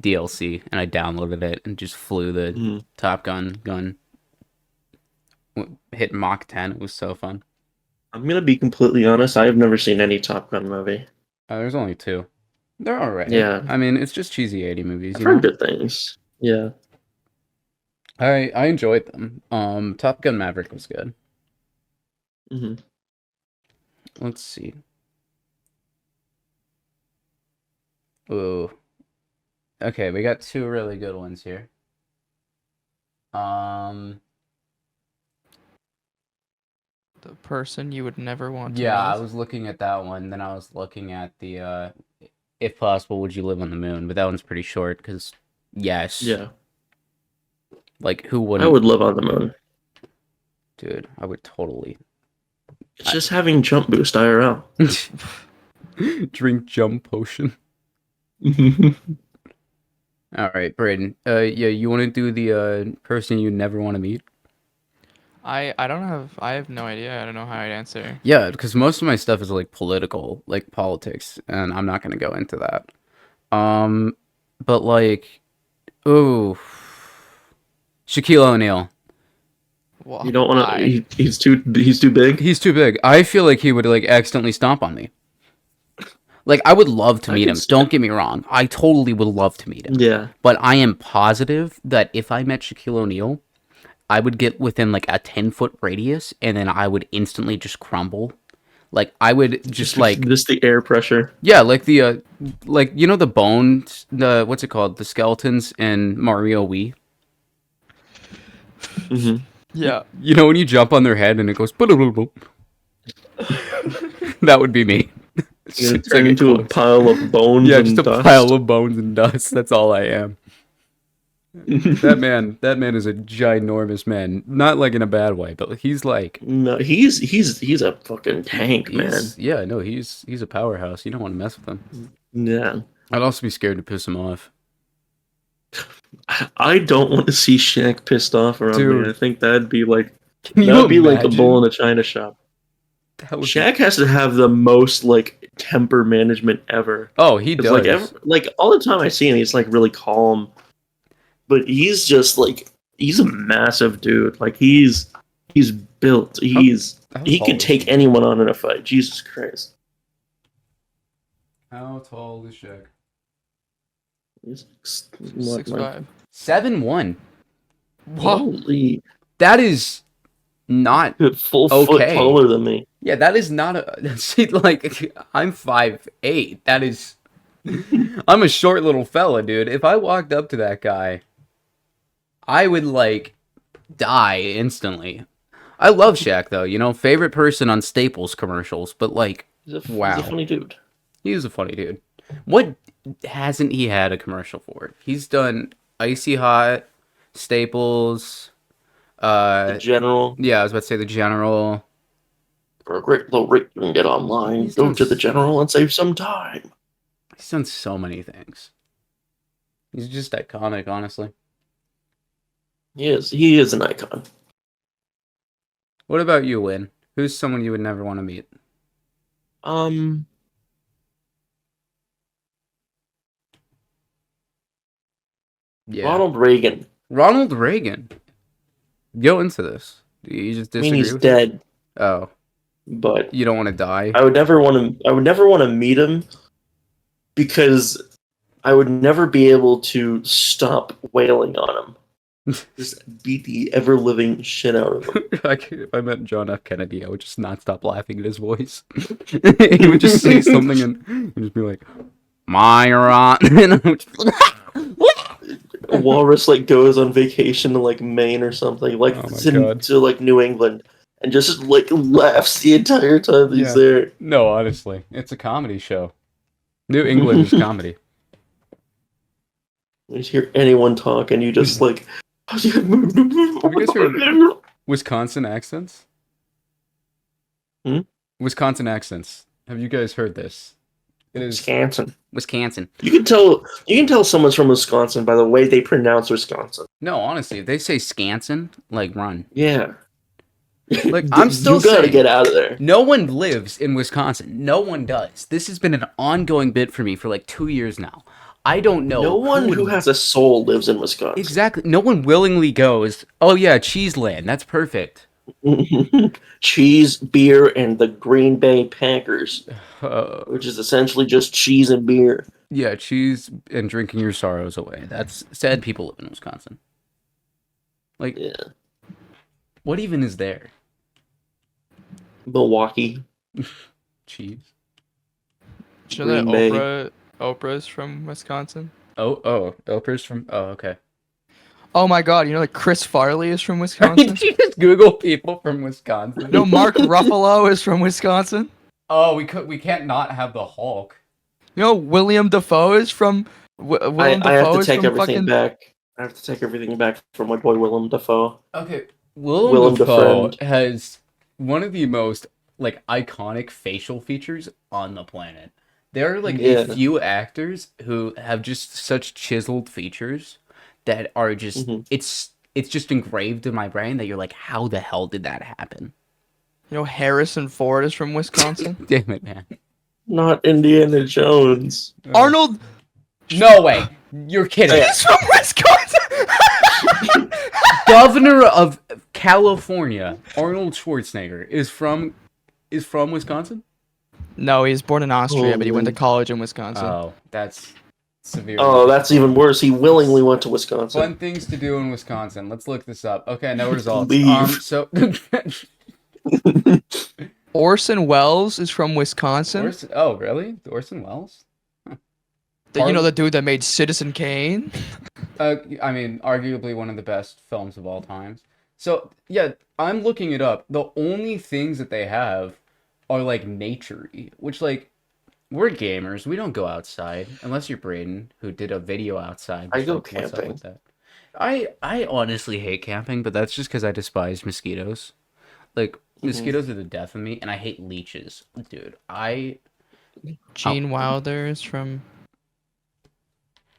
DLC, and I downloaded it and just flew the Top Gun. Hit Mach 10. It was so fun. I'm gonna be completely honest. I have never seen any Top Gun movie. There's only 2. They're alright. Yeah. I mean, it's just cheesy 80 movies. I've You know? heard good things. Yeah. I enjoyed them. Top Gun Maverick was good. hmm Let's see. Ooh. Okay, we got 2 really good ones here. The person you would never want to Yeah, meet. I was looking at that one. Then I was looking at the if possible, would you live on the moon? But that one's pretty short because yes. Yeah. Like who I wouldn't? would live on the moon. Dude, I would totally. It's just having jump boost IRL. Drink jump potion. All right, Braden. Yeah, you want to do the person you never want to meet? I have no idea. I don't know how I'd answer. Yeah, because most of my stuff is like political, like politics, and I'm not gonna go into that. But like, ooh, Shaquille O'Neal. Well, You don't want why? to. He's too big. He's too big. I feel like he would like accidentally stomp on me. Like I would love to I meet can him. see Don't get me wrong. I totally would love to meet him. Yeah. But I am positive that if I met Shaquille O'Neal, I would get within like a 10-foot radius, and then I would instantly just crumble. Like I would just like just the air pressure. yeah, like the like you know the bones, the what's it called, the skeletons in Mario Wii. hmm Yeah. You know when you jump on their head and it goes boop. That would be me. You It's turn like into a close. pile of bones Yeah, and just a dust. pile of bones and dust. That's all I am. That man is a ginormous man. Not like in a bad way, but he's like No, he's a fucking tank, man. Yeah, no, he's a powerhouse. You don't want to mess with him. Yeah. I'd also be scared to piss him off. I don't want to see Shaq pissed off around Dude. me. I think that'd be like Can you like a imagine? bull in a china shop. That would be- Shaq has to have the most like temper management ever. Oh, he 'Cause, does. like all the time I see him, he's like really calm, but he's just like he's a massive dude. Like he's He's built. How He tall could is take he? anyone on in a fight. Jesus Christ. How tall is Shaq? He's what, like 6'5". 7'1". Whoa. holy That is not full foot okay. taller than me. Yeah, that is not a. See, like, I'm 5'8". That is. I'm a short little fella, dude. If I walked up to that guy, I would, like, die instantly. I love Shaq, though. You know, favorite person on Staples commercials, but, like, He's a wow. funny dude. He's a funny dude. What hasn't he had a commercial for? He's done Icy Hot, Staples, The General. yeah, I was about to say the General. For a great low rate, you can get online. He's Go done to the General and save some time. He's done so many things. He's just iconic, honestly. He is an icon. What about you, Win? Who's someone you would never want to meet? Yeah. Ronald Reagan. Ronald Reagan. Go into this. Do you just I disagree mean, he's with dead, it? Oh, but you don't want to die? I would never want to meet him because I would never be able to stop wailing on him. Just beat the ever living shit out of him. Like, if I met John F. Kennedy, I would just not stop laughing at his voice. He would just say something and he'd just be like, Myron. And I would just Walrus like goes on vacation to like Maine or something, like Oh my God. to like New England, and just like laughs the entire time he's Yeah. there. No, honestly, it's a comedy show. New England is comedy. You just hear anyone talk, and you just like. Have you guys heard Wisconsin accents? Hmm? Wisconsin accents. Have you guys heard this? It is Wisconsin. Wisconsin. You can tell someone's from Wisconsin by the way they pronounce Wisconsin. No, honestly, if they say Scanson, like run. Yeah. Like, I'm still you gotta saying, get out of there. no one lives in Wisconsin. No one does. This has been an ongoing bit for me for like 2 years now. I don't know. No one who has a soul lives in Wisconsin. Exactly. No one willingly goes, oh yeah, cheese land. That's perfect. Cheese, beer, and the Green Bay Packers, Uh, which is essentially just cheese and beer. yeah, cheese and drinking your sorrows away. That's sad people live in Wisconsin. Like, Yeah. what even is there? Milwaukee. Cheese. Did you know that Green Bay. Oprah's from Wisconsin? Oh, Oprah's from. Oh, okay. Oh my God! You know like Chris Farley is from Did Wisconsin. you just Google people from Wisconsin? No, Mark Ruffalo is from Wisconsin. Oh, we can't not have the Hulk. You know William Dafoe is from. Willem I Dafoe have to is take from everything fucking. back. I have to take everything back from my boy Willem Dafoe. Okay, Willem Willem Dafoe Defriend. has one of the most like iconic facial features on the planet. There are like Yeah. a few actors who have just such chiseled features that are just Mhm. it's just engraved in my brain that you're like, how the hell did that happen? You know Harrison Ford is from Wisconsin. Damn it, man. Not Indiana Jones. Arnold No way. You're kidding. is from Wisconsin. Governor of California, Arnold Schwarzenegger, is from Wisconsin? No, he was born in Austria, but he went to Holy- college in Wisconsin. Oh, that's severe. Oh, that's even worse. He willingly went to Wisconsin. Fun things to do in Wisconsin. Let's look this up. Okay, no results. Leave. So Orson Welles is from Wisconsin. oh, really? Orson Welles? You know the dude that made Citizen Kane? I mean, arguably one of the best films of all times. So, yeah, I'm looking it up. The only things that they have are, like, nature-y, which, like, we're gamers. We don't go outside, unless you're Braden, who did a video outside. I go What's up with camping. that? I honestly hate camping, but that's just because I despise mosquitoes. Like, mosquitoes are the death of me, and I hate leeches. Dude, Gene Wilder is from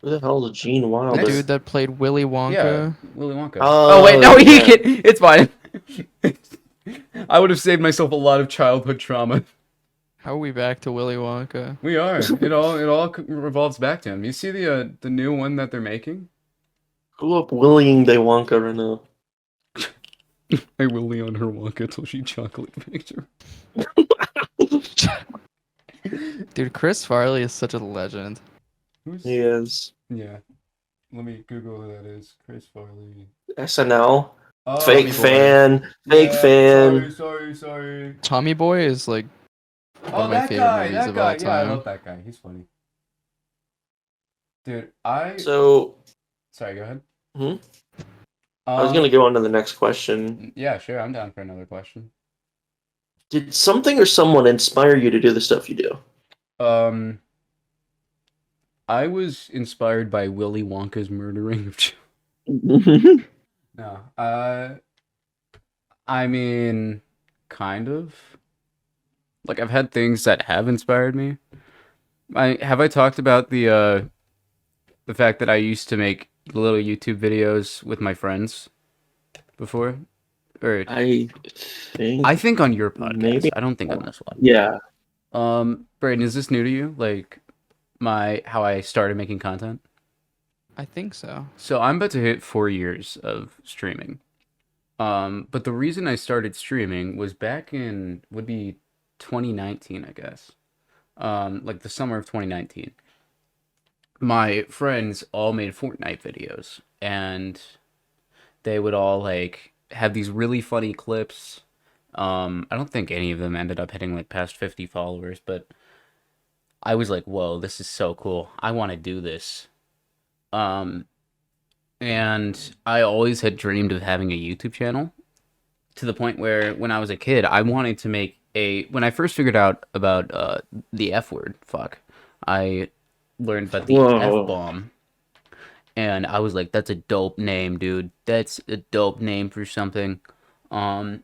Who the hell is Gene the Wilder? dude that played Willy Wonka. Yeah, Willy Wonka. Oh, Oh, wait, no, he yeah. can. It's fine. I would have saved myself a lot of childhood trauma. How are we back to Willy Wonka? We are. It all revolves back to him. You see the new one that they're making? Pull up Willying De Wonka right now. I will Leon her Wonka till she chocolate picture. Dude, Chris Farley is such a legend. Who's? He is. Yeah. Let me Google who that is. Chris Farley. SNL. Oh, Fake Boy. fan. Fake yeah, fan. Sorry. Tommy Boy is like one Oh, of my favorite movies of all Yeah, I time. love that guy. He's funny. Dude, So, Sorry, go ahead. I was gonna go on to the next question. Yeah, sure. I'm down for another question. Did something or someone inspire you to do the stuff you do? I was inspired by Willy Wonka's murdering of children. No, I mean, kind of. Like, I've had things that have inspired me. Have I talked about the fact that I used to make little YouTube videos with my friends before? Or I I think think on your podcast. maybe. I don't think on this one. Yeah. Braden, is this new to you? Like how I started making content? I think so. So I'm about to hit 4 years of streaming. But the reason I started streaming was back in would be 2019, I guess. Like the summer of 2019. My friends all made Fortnite videos, and they would all like have these really funny clips. I don't think any of them ended up hitting like past 50 followers, but I was like, whoa, this is so cool. I want to do this. And I always had dreamed of having a YouTube channel, to the point where when I was a kid, I wanted to make when I first figured out about the F word, I learned about the Whoa. F-bomb. And I was like, that's a dope name, dude. That's a dope name for something. And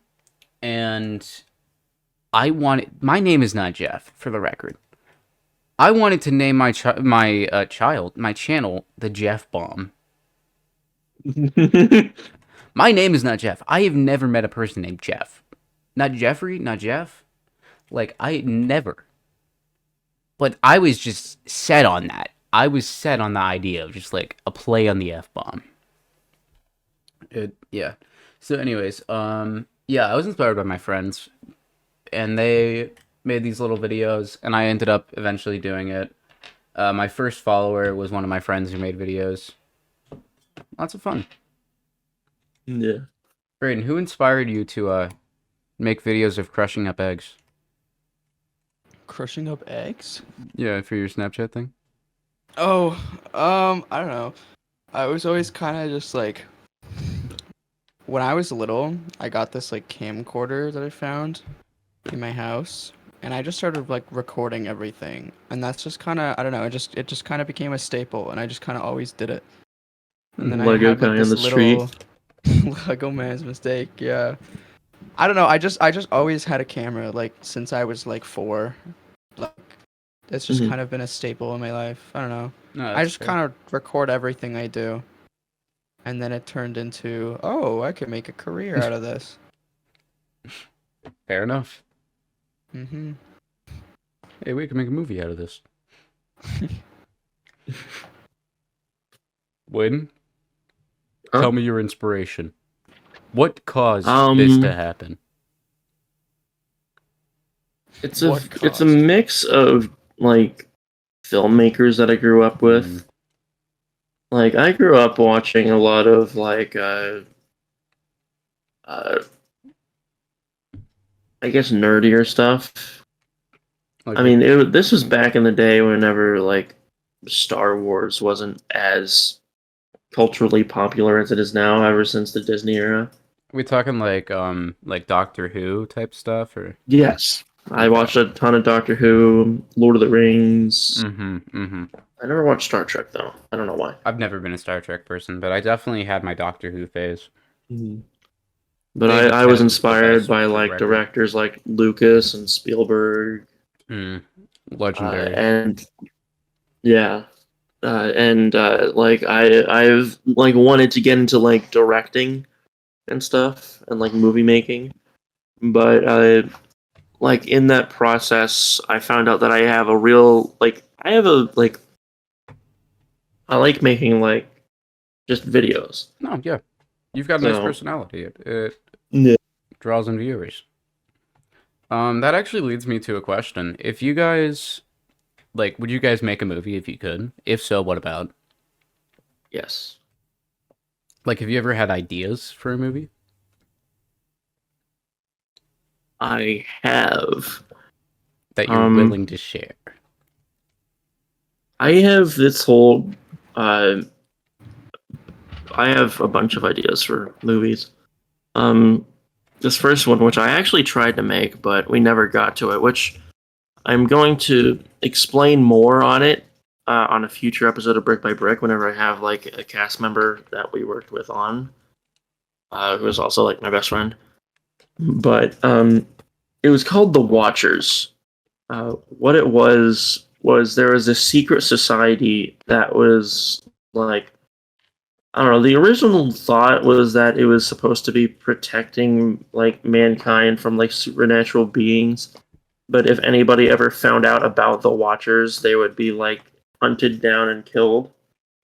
my name is not Jeff, for the record. I wanted to name my channel, the Jeff Bomb. My name is not Jeff. I have never met a person named Jeff. Not Jeffrey, not Jeff. Like, I never. But I was just set on that. I was set on the idea of just like a play on the F-bomb. Yeah. So anyways, yeah, I was inspired by my friends, and they made these little videos, and I ended up eventually doing it. My first follower was one of my friends who made videos. Lots of fun. Yeah. Braden, who inspired you to make videos of crushing up eggs? Crushing up eggs? Yeah, for your Snapchat thing? Oh, I don't know. I was always kind of just like, when I was little, I got this like camcorder that I found in my house, and I just started like recording everything, and that's just kind of, I don't know, it just kind of became a staple, and I just kind of always did it. And then Lego I had like guy on this the little street. Lego man's mistake, yeah. I don't know, I just always had a camera like since I was like 4. Like it's just Mhm. kind of been a staple in my life. I don't know. No, I just kind of record everything I do. And then it turned into, oh, I could make a career out of this. fair enough. Mm-hmm. Hey, we can make a movie out of this. Win. Huh? Tell me your inspiration. What caused this to happen? It's What a caused? mix of like filmmakers that I grew up with. Like I grew up watching a lot of like I guess nerdier stuff. Like, I mean, this was back in the day whenever like Star Wars wasn't as culturally popular as it is now. Ever since the Disney era. we talking like Doctor Who type stuff, or? Yes, I Okay. watched a ton of Doctor Who, Lord of the Rings. I never watched Star Trek though. I don't know why. I've never been a Star Trek person, but I definitely had my Doctor Who phase. But David I was Tennant is the inspired best, by for the like record. directors like Lucas and Spielberg, Legendary. and yeah, and like I've like wanted to get into like directing and stuff and like movie making, but like in that process I found out that I have a real like I like making like just videos. No, yeah. You've got a nice So personality. It yeah. draws in viewers. That actually leads me to a question. If you guys like, would you guys make a movie if you could? If so, what about? Yes, Like, have you ever had ideas for a movie? I have. That you're Um, willing to share? I have this whole. Uh, I have a bunch of ideas for movies. Um, this first one, which I actually tried to make, but we never got to it, which I'm going to explain more on it on a future episode of Brick by Brick whenever I have like a cast member that we worked with on, who is also like my best friend. But it was called The Watchers. What it was there was a secret society that was like, I don't know. The original thought was that it was supposed to be protecting like mankind from like supernatural beings, but if anybody ever found out about the Watchers, they would be like hunted down and killed.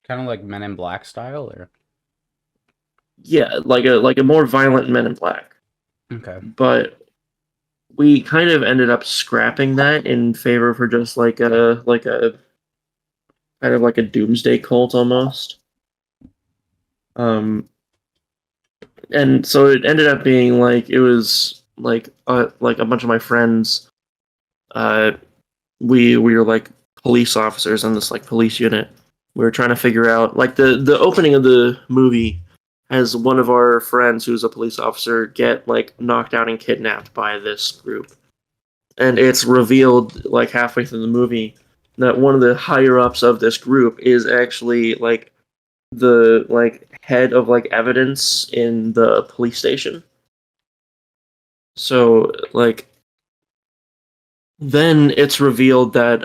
Kind of like Men in Black style, or Yeah, like a more violent Men in Black. okay. But we kind of ended up scrapping that in favor for just like a kind of like a doomsday cult almost. Um, and so it ended up being like it was like a bunch of my friends. Uh, we were like police officers in this like police unit. We were trying to figure out like the opening of the movie has one of our friends who's a police officer get like knocked out and kidnapped by this group, and it's revealed like halfway through the movie that one of the higher ups of this group is actually like the like head of like evidence in the police station. So like then it's revealed that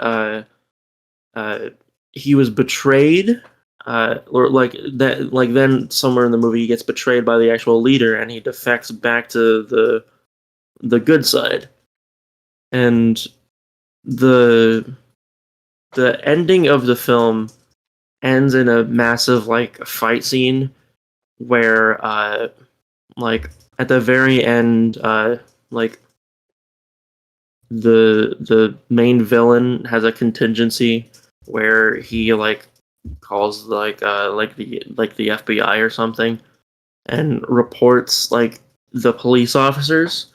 uh, he was betrayed, or like that. Like then somewhere in the movie, he gets betrayed by the actual leader, and he defects back to the good side. And the the ending of the film ends in a massive like fight scene where like at the very end like the main villain has a contingency where he like calls like the FBI or something and reports like the police officers.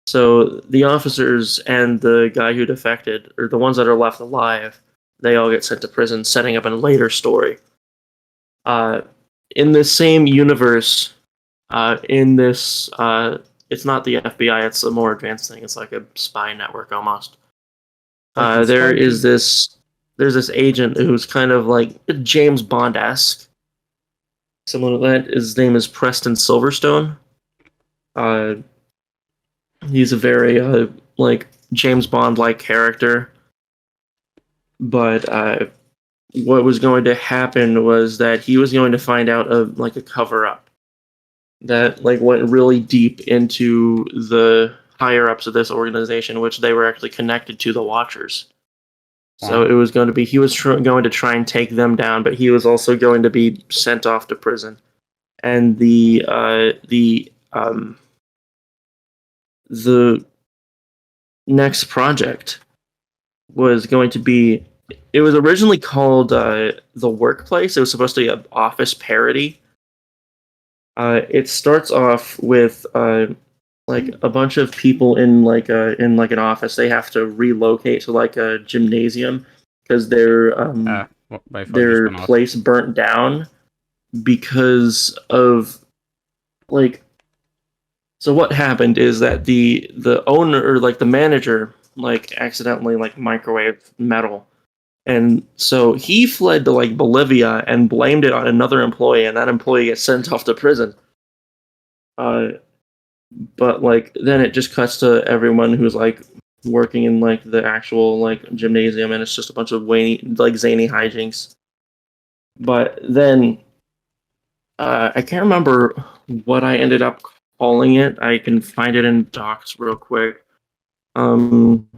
So the officers and the guy who defected, or the ones that are left alive, they all get sent to prison, setting up a later story. Uh, in this same universe, in this it's not the FBI, it's a more advanced thing. It's like a spy network almost. Like in There is Spidey. this agent who's kind of like James Bond-esque. Similar to that, his name is Preston Silverstone. Uh, he's a very like James Bond-like character, but what was going to happen was that he was going to find out a cover-up that like went really deep into the higher ups of this organization, which they were actually connected to the Watchers. So Wow. it was going to be he was going to try and take them down, but he was also going to be sent off to prison. And the next project was going to be. It was originally called The Workplace. It was supposed to be an office parody. It starts off with like a bunch of people in like an office. They have to relocate to like a gymnasium because Well, my phone just their went off. place burnt down because of like. So what happened is that the owner or like the manager like accidentally like microwaved metal, and so he fled to like Bolivia and blamed it on another employee, and that employee gets sent off to prison. Uh, but like then it just cuts to everyone who's like working in like the actual like gymnasium, and it's just a bunch of zany hijinks. But then I can't remember what I ended up calling it. I can find it in docs real quick. Um,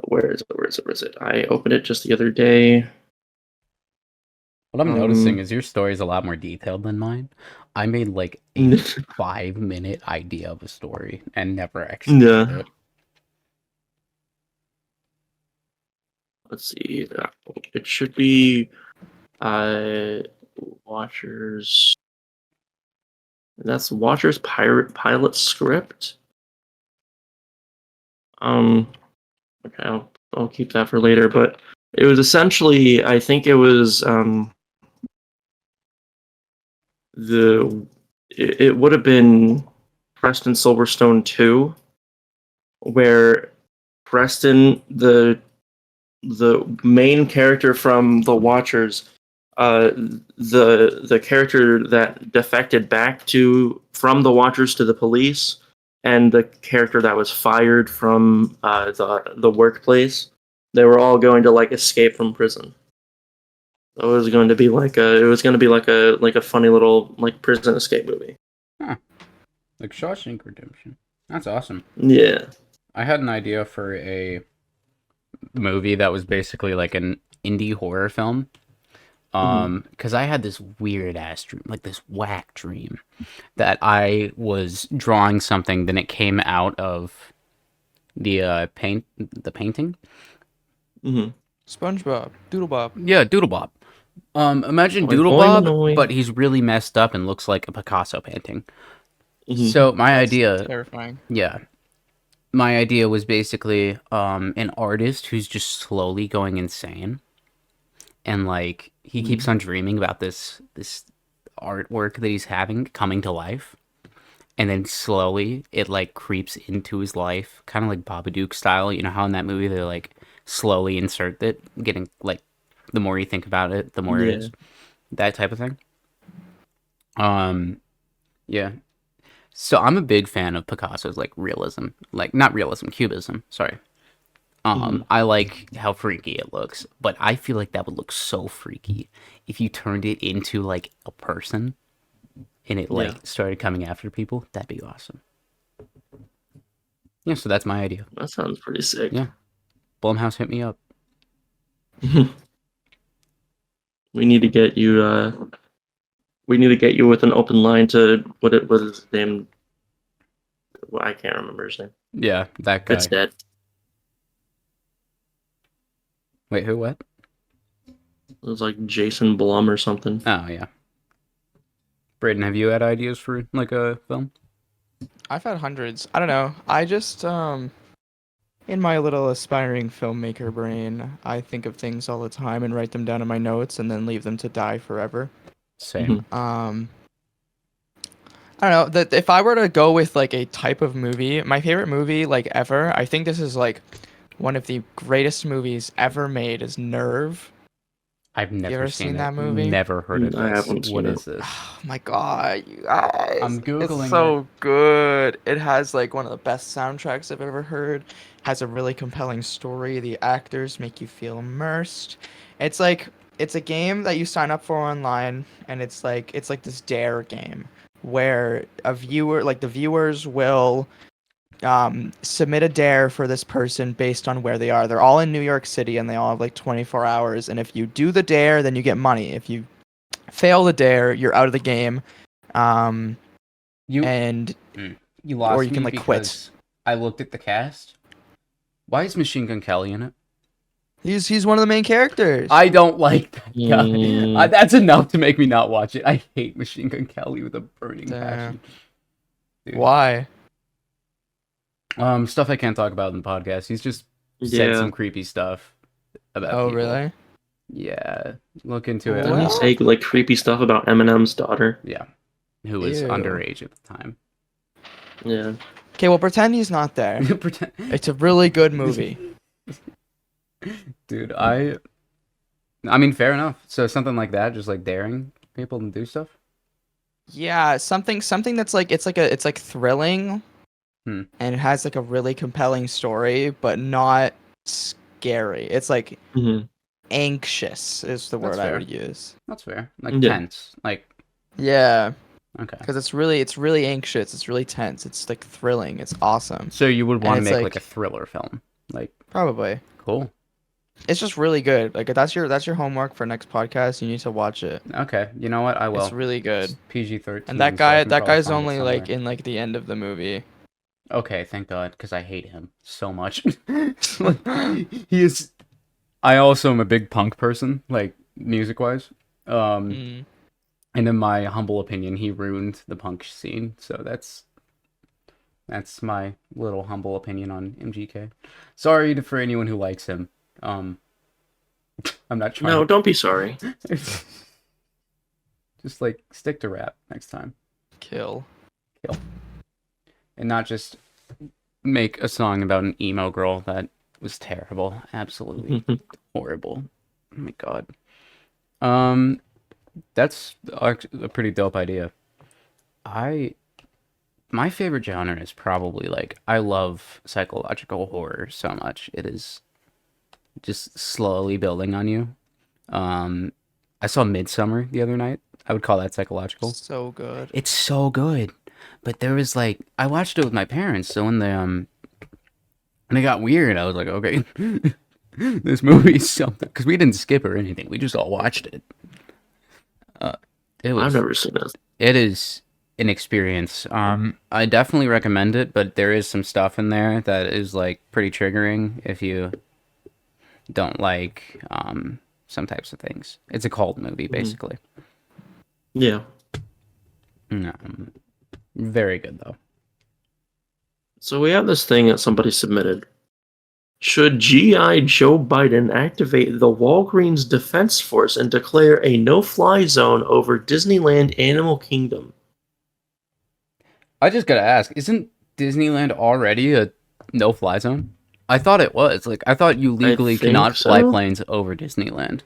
where is it? Where is it? Where is it? I opened it just the other day. What I'm noticing Um, is your story is a lot more detailed than mine. I made like a 5-minute idea of a story and never executed Yeah. it. Let's see. It should be Watchers. That's Watchers Pirate Pilot script. Okay, I'll keep that for later. But it was essentially, I think it was it would have been Preston Silverstone 2, where Preston, the main character from the Watchers, the character that defected back from the Watchers to the police, and the character that was fired from the workplace, they were all going to like escape from prison. It was going to be like a funny little like prison escape movie. Huh. Like Shawshank Redemption. That's awesome. Yeah. I had an idea for a movie that was basically like an indie horror film. Because I had this weird ass dream, like this whack dream, that I was drawing something, then it came out of the painting. Mm-hmm. SpongeBob, Doodlebob. Yeah, Doodlebob. Imagine Boing, Doodlebob, boing. but he's really messed up and looks like a Picasso painting. Mhm. So my That's idea, terrifying. yeah, my idea was basically an artist who's just slowly going insane, and like he keeps on dreaming about this artwork that he's having coming to life, and then slowly it like creeps into his life, kind of like Babadook style. You know how in that movie they like slowly insert it, getting like the more you think about it, the more it is. That type of thing. Yeah. So I'm a big fan of Picasso's like realism, like not realism, cubism. Sorry. I like how freaky it looks, but I feel like that would look so freaky if you turned it into like a person and it like started coming after people. That'd be awesome. Yeah, so that's my idea. That sounds pretty sick. Yeah. Blumhouse, hit me up. We need to get you. We need to get you with an open line to what it was his name. Well, I can't remember his name. Yeah, that guy. It's dead. Wait, who? What? It was like Jason Blum or something. Oh yeah. Braden, have you had ideas for like a film? I've had hundreds. I don't know. I just in my little aspiring filmmaker brain, I think of things all the time and write them down in my notes and then leave them to die forever. Same. I don't know, that if I were to go with like a type of movie, my favorite movie like ever, I think this is like one of the greatest movies ever made is Nerve. I've never ever seen seen it. that movie? Never heard of this. I haven't seen What it. is this? Oh my god, you guys. I'm Googling It's so good. It has like one of the best soundtracks I've ever heard. Has a really compelling story. The actors make you feel immersed. It's like it's a game that you sign up for online and it's like this dare game where a viewer like the viewers will submit a dare for this person based on where they are. They're all in New York City and they all have like 24 hours. And if you do the dare, then you get money. If you fail the dare, you're out of the game. You And you lost or you can me like quit. because I looked at the cast. Why is Machine Gun Kelly in it? He's one of the main characters. I don't like that guy. Mm. That's enough to make me not watch it. I hate Machine Gun Kelly with a burning passion. Dude. Why? Stuff I can't talk about in the podcast. He's just said some creepy stuff about Oh, people. really? Yeah. Look into it. Didn't he say like creepy stuff about Eminem's daughter? Yeah. Who was Ew. underage at the time. Yeah. Okay, well, pretend he's not there. Pretend- It's a really good movie. Dude, I mean, fair enough. So something like that, just like daring people to do stuff. Yeah, something that's like it's like thrilling, Hmm. and it has like a really compelling story, but not scary. It's like anxious is the That's word I fair. would use. That's fair. Like Yeah. tense. Like Yeah, okay. because it's really anxious. It's really tense. It's like thrilling. It's awesome. So you would want to it's make like- like a thriller film. Like Probably. cool. It's just really good. Like that's your homework for next podcast. You need to watch it. Okay, you know what? I will. It's really good. It's PG-13. And that so I guy can that probably guy's find it only like somewhere. in like the end of the movie. Okay, thank God, because I hate him so much. Like, he is. I also am a big punk person, like music-wise. Mm. And in my humble opinion, he ruined the punk scene. So that's my little humble opinion on MGK. Sorry for anyone who likes him. I'm not trying. No, don't be sorry. Just like stick to rap next time. Kill. And not just make a song about an emo girl that was terrible. Absolutely horrible. Oh my God. That's actually a pretty dope idea. My favorite genre is probably like, I love psychological horror so much. It is just slowly building on you. I saw Midsummer the other night. I would call that psychological. So good. It's so good. But there was like, I watched it with my parents, so when it got weird, I was like, okay, this movie's something, because we didn't skip or anything. We just all watched it. I've never seen it. It is an experience. I definitely recommend it, but there is some stuff in there that is like pretty triggering if you don't like some types of things. It's a cult movie, basically. Yeah. Very good though. So we have this thing that somebody submitted. Should G.I. Joe Biden activate the Walgreens Defense Force and declare a no-fly zone over Disneyland Animal Kingdom? I just gotta ask, isn't Disneyland already a no-fly zone? I thought it was. Like, I thought you legally think cannot fly so. planes over Disneyland.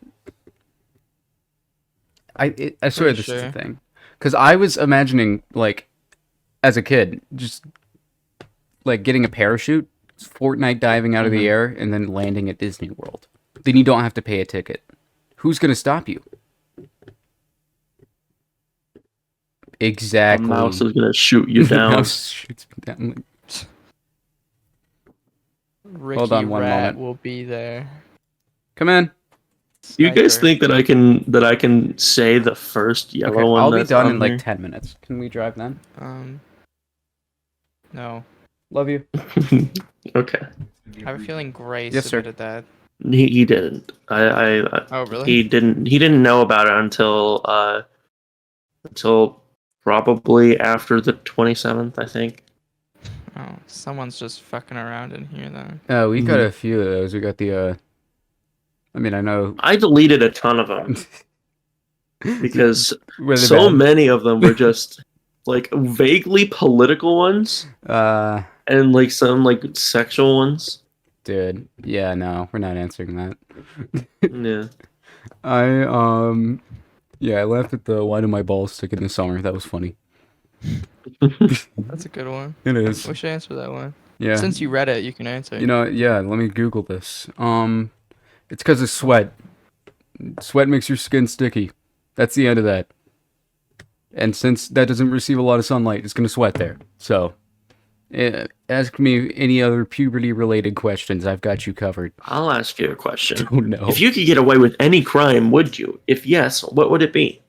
I swear Pretty this is sure. a thing. Because I was imagining, like, as a kid, just, like, getting a parachute, Fortnite diving out of the air, and then landing at Disney World. Then you don't have to pay a ticket. Who's gonna stop you? Exactly. A mouse is gonna shoot you down. Mouse shoots me down. Ricky Hold on one Rat moment. will be there. Come in. You guys Sniper. think that I can say the first yellow Okay, one? I'll be that's done on in like there? 10 minutes. Can we drive then? No. Love you. Okay. I have a feeling Gray Yes, sir. submitted that. He didn't. Oh, really? He didn't know about it until probably after the 27th, I think. Oh, someone's just fucking around in here then. We got a few of those. We got the, I mean, I know. I deleted a ton of them because Were they so bad? many of them were just like vaguely political ones and like some like sexual ones. Dude. Yeah, no, we're not answering that. Yeah. I laughed at the why do my balls stick in the summer. That was funny. That's a good one. It is. We should answer that one. Yeah. Since you read it, you can answer. You know, yeah, let me Google this. It's because of sweat. Sweat makes your skin sticky. That's the end of that. And since that doesn't receive a lot of sunlight, it's going to sweat there. So, ask me any other puberty-related questions. I've got you covered. I'll ask you a question. Oh, no. If you could get away with any crime, would you? If yes, what would it be?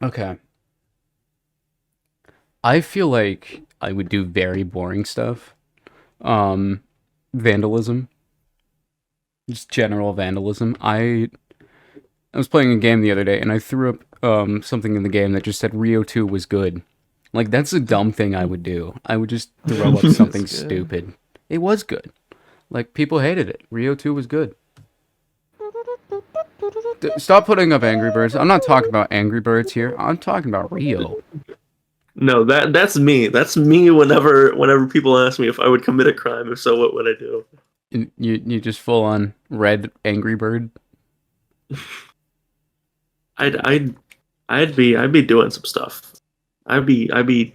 Okay. I feel like I would do very boring stuff. Vandalism. Just general vandalism. I was playing a game the other day, and I threw up something in the game that just said Rio 2 was good. Like, that's a dumb thing I would do. I would just throw up something That's good. stupid. It was good. Like, people hated it. Rio 2 was good. Stop putting up Angry Birds. I'm not talking about Angry Birds here. I'm talking about Rio. No, that's me. That's me whenever people ask me if I would commit a crime. If so, what would I do? You just full on red Angry Bird. I'd be doing some stuff. I'd be okay.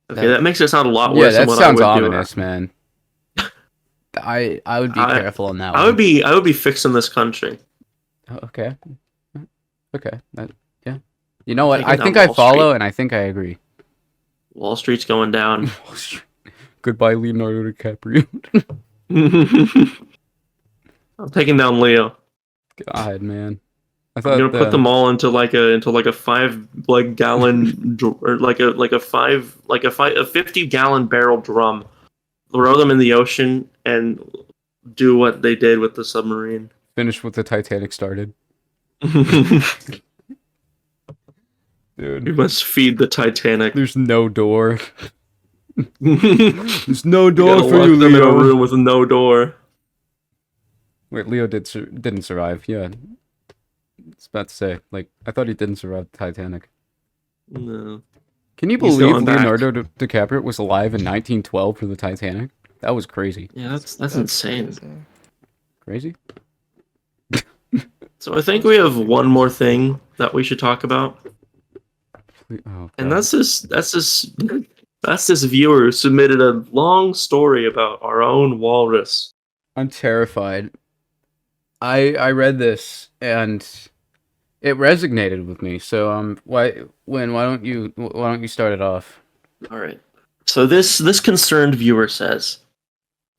That makes it sound a lot Yeah, worse than that what sounds I would ominous, man. I would be careful on that I one. would be fixing this country. Oh, okay. Okay. Yeah. You know what? Taking I down think I Wall follow, Street. and I think I agree. Wall Street's going down. Goodbye, Leonardo DiCaprio. I'm taking down Leo. God, man. I I'm thought gonna put them all into like a 5 gallon or a 50-gallon barrel drum. Throw them in the ocean and do what they did with the submarine. Finish what the Titanic started. We Dude, must feed the Titanic. there's no door. We There's no door gotta for lock you, them in a Leo. room with no door. Wait, Leo didn't survive. Yeah. I was about to say, like, I thought he didn't survive the Titanic. No. Can you He's believe going back. Leonardo DiCaprio was alive in 1912 for the Titanic? That was crazy. Yeah, that's insane. crazy. Crazy? So I think we have one more thing that we should talk about, Oh, and God. that's this viewer who submitted a long story about our own walrus. I'm terrified. I read this and it resonated with me. So why don't you start it off? All right. So this concerned viewer says,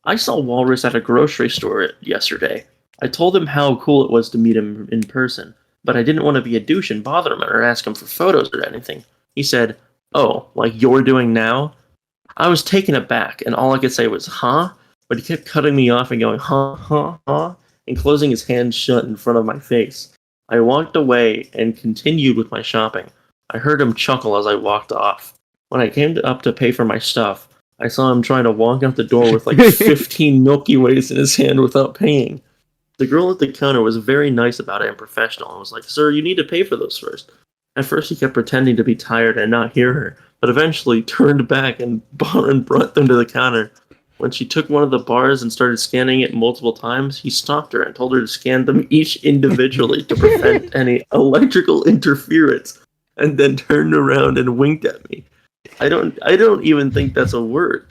I saw Walrus at a grocery store yesterday. I told him how cool it was to meet him in person, but I didn't want to be a douche and bother him or ask him for photos or anything. He said, "Oh, like you're doing now?" I was taken aback, and all I could say was, "Huh?" But he kept cutting me off and going, "Huh, huh, huh," and closing his hand shut in front of my face. I walked away and continued with my shopping. I heard him chuckle as I walked off. When I came up to pay for my stuff, I saw him trying to walk out the door with like 15 Milky Ways in his hand without paying. The girl at the counter was very nice about it and professional and was like, "Sir, you need to pay for those first." At first, he kept pretending to be tired and not hear her, but eventually turned back and brought them to the counter. When she took one of the bars and started scanning it multiple times, he stopped her and told her to scan them each individually to prevent any electrical interference, and then turned around and winked at me. I don't even think that's a word.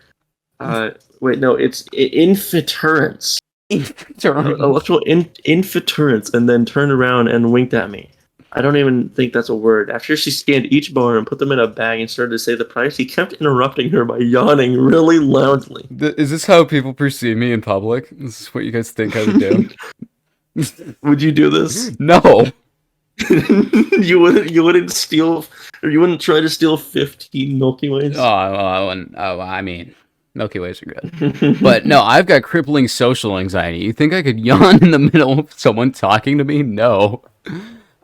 Wait, no, it's inference. Electrical inference, and then turned around and winked at me. I don't even think that's a word. After she scanned each bar and put them in a bag and started to say the price, he kept interrupting her by yawning really loudly. Is this how people perceive me in public? This is what you guys think I would do? Would you do this? No. You wouldn't steal, or you wouldn't try to steal 15 Milky Ways? I mean, Milky Ways are good. But no, I've got crippling social anxiety. You think I could yawn in the middle of someone talking to me? No.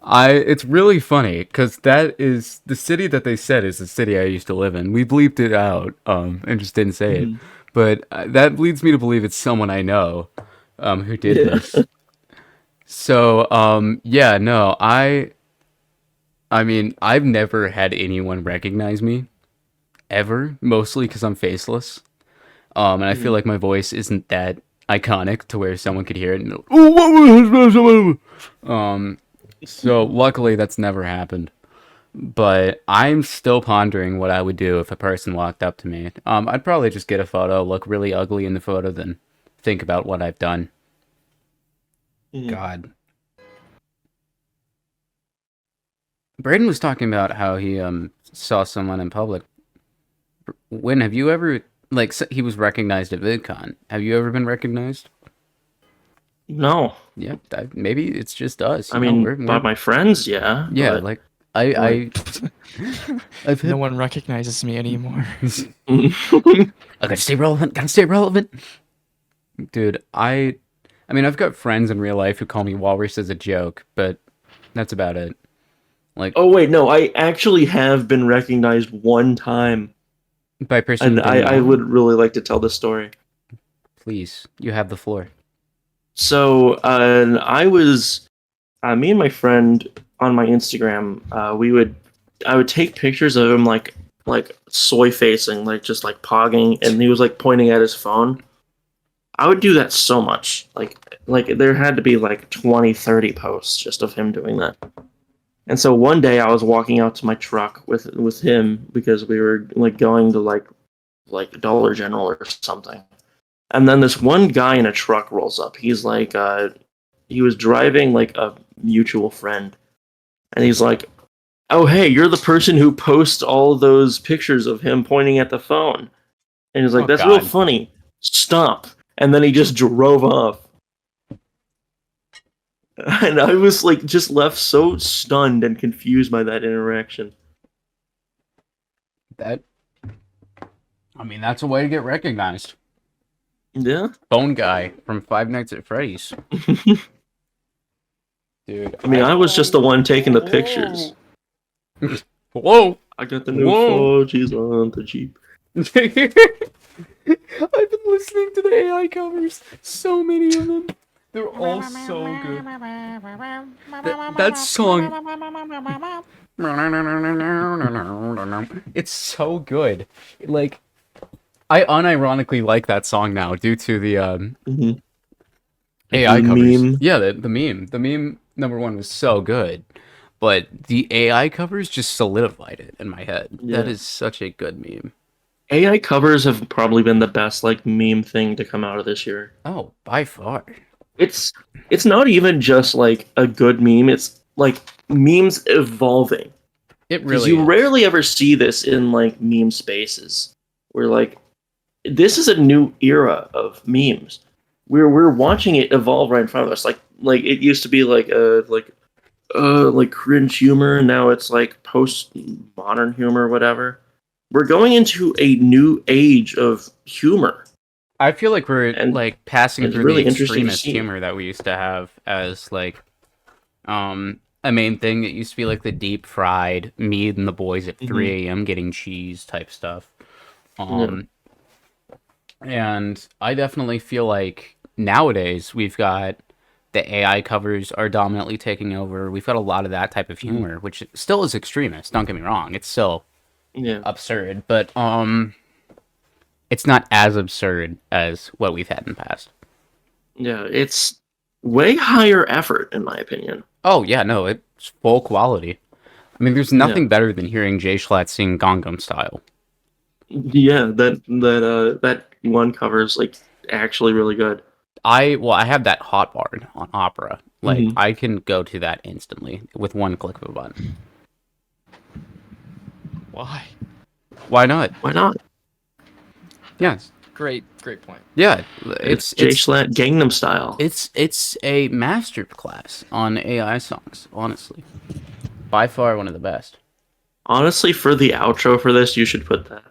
It's really funny because that is the city that they said is the city I used to live in. We bleeped it out, and just didn't say it. But that leads me to believe it's someone I know, who did this. So, yeah, no, I mean, I've never had anyone recognize me, ever, mostly because I'm faceless. And I feel like my voice isn't that iconic to where someone could hear it and, so luckily that's never happened. But I'm still pondering what I would do if a person walked up to me. I'd probably just get a photo, look really ugly in the photo, then think about what I've done. God. Braden was talking about how he saw someone in public. When have you ever, like, he was recognized at VidCon. Have you ever been recognized? No. Yeah, maybe it's just us. I mean, by my friends, yeah. Yeah, but... like, I've No one recognizes me anymore. I gotta stay relevant. Dude, I mean, I've got friends in real life who call me Walrus as a joke, but that's about it. Like, oh wait, no, I actually have been recognized one time. By person, and I would really like to tell this story. Please, you have the floor. So, I was, me and my friend on my Instagram, I would take pictures of him like soy facing, like just like pogging, and he was like pointing at his phone. I would do that so much. Like there had to be like 20, 30 posts just of him doing that. And so one day I was walking out to my truck with him because we were like going to like Dollar General or something. And then this one guy in a truck rolls up. He's like, he was driving like a mutual friend. And he's like, "Oh, hey, you're the person who posts all those pictures of him pointing at the phone." And he's like, "That's God. real funny. Stop." And then he just drove off. And I was like just left so stunned and confused by that interaction. That, I mean, that's a way to get recognized. Yeah. Phone guy from Five Nights at Freddy's. Dude, I mean, I was just the one taking the pictures. Whoa! I got the new Whoa. 4Gs on the Jeep. I've been listening to the AI covers. So many of them. They're all so good. That song. It's so good. Like, I unironically like that song now due to the Mhm. AI The covers. meme. Yeah, the meme. The meme number one was so good. But the AI covers just solidified it in my head. Yeah. That is such a good meme. AI covers have probably been the best like meme thing to come out of this year. Oh, by far. It's not even just like a good meme. It's like memes evolving. It Because really you is. rarely ever see this in like meme spaces, where like this is a new era of memes. We're watching it evolve right in front of us. Like it used to be like like cringe humor, and now it's like post modern humor, whatever. We're going into a new age of humor, I feel like we're and like passing it's through really the interesting to extremist see. humor that we used to have as like a main thing. It used to be like the deep fried me and the boys at 3 a.m. getting cheese type stuff. And I definitely feel like nowadays we've got the AI covers are dominantly taking over. We've got a lot of that type of humor, which still is extremist. Don't get me wrong; it's still Yeah, absurd, but it's not as absurd as what we've had in the past. yeah, it's way higher effort in my opinion. Oh yeah, no, it's full quality. I mean, there's nothing better than hearing Jay Schlatt sing Gangnam Style. Yeah, that one cover is like actually really good. I have that hot bar on Opera. Like Mhm. I can go to that instantly with one click of a button. Why? Why not? Why not? Yeah, Great point. yeah. It's Jay Schlatt Gangnam Style. It's a master class on AI songs. Honestly, by far one of the best. Honestly, for the outro for this, you should put that.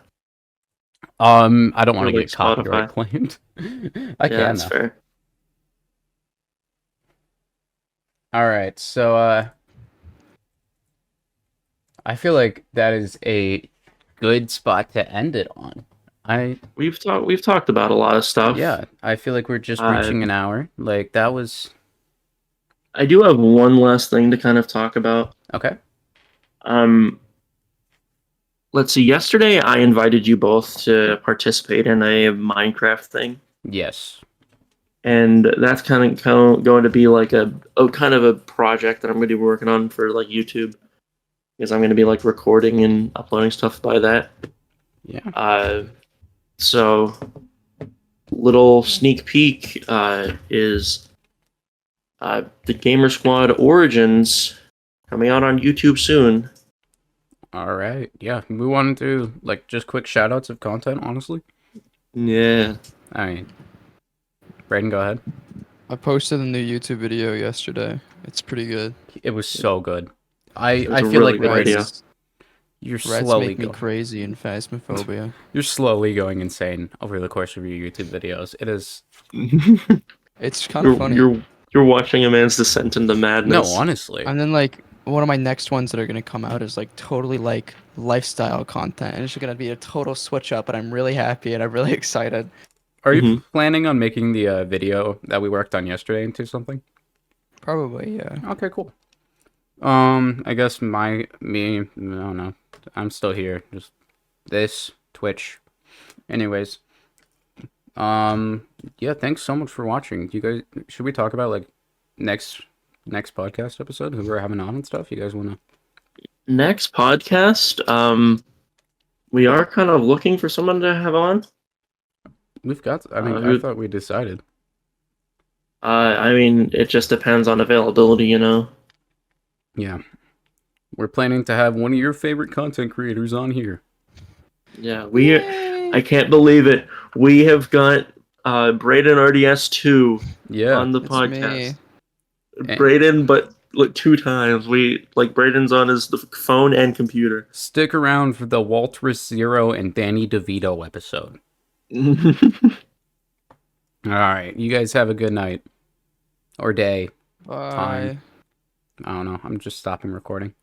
I don't want Or, to like, get copyright Spotify. claimed. I Yeah, can that's though. fair. All right, so I feel like that is a good spot to end it on. We've talked about a lot of stuff. Yeah, I feel like we're just Uh, reaching an hour. Like that was I do have one last thing to kind of talk about. okay. Um, let's see. Yesterday, I invited you both to participate in a Minecraft thing, Yes. and that's kind of going to be like a kind of a project that I'm going to be working on for like YouTube, because I'm going to be like recording and uploading stuff by that. Yeah. So little sneak peek is the Gamer Squad Origins coming out on YouTube soon. All right. Yeah. We wanted to like just quick shout outs of content, honestly. Yeah. I mean, Braden, go ahead. I posted a new YouTube video yesterday. It's pretty good. It was so good. It was I a feel really like good video. you're Rats slowly make me going. crazy in Phasmophobia. You're slowly going insane over the course of your YouTube videos. It is It's kind of funny. You're watching a man's descent into madness. no, honestly. And then like one of my next ones that are gonna come out is like totally like lifestyle content, and it's gonna be a total switch up. And I'm really happy and I'm really excited. Are you Mhm. planning on making the video that we worked on yesterday into something? Probably, yeah. Okay, cool. I guess me, no, no, I'm still here. Just this Twitch. Anyways, yeah. Thanks so much for watching. You guys, should we talk about like next podcast episode? Who we're having on and stuff? You guys wanna? Next podcast, we are kind of looking for someone to have on. We've got. I mean, I who- thought we decided. I mean, it just depends on availability, you know. Yeah, we're planning to have one of your favorite content creators on here. Yeah, I can't believe it. We have got Braden RDS2 Yeah. on the It's podcast. me. Braden, but like 2 times. Braden's on his phone and computer. Stick around for the Walrus Zero and Danny DeVito episode. All right, you guys have a good night or day. Bye. Time. I don't know. I'm just stopping recording.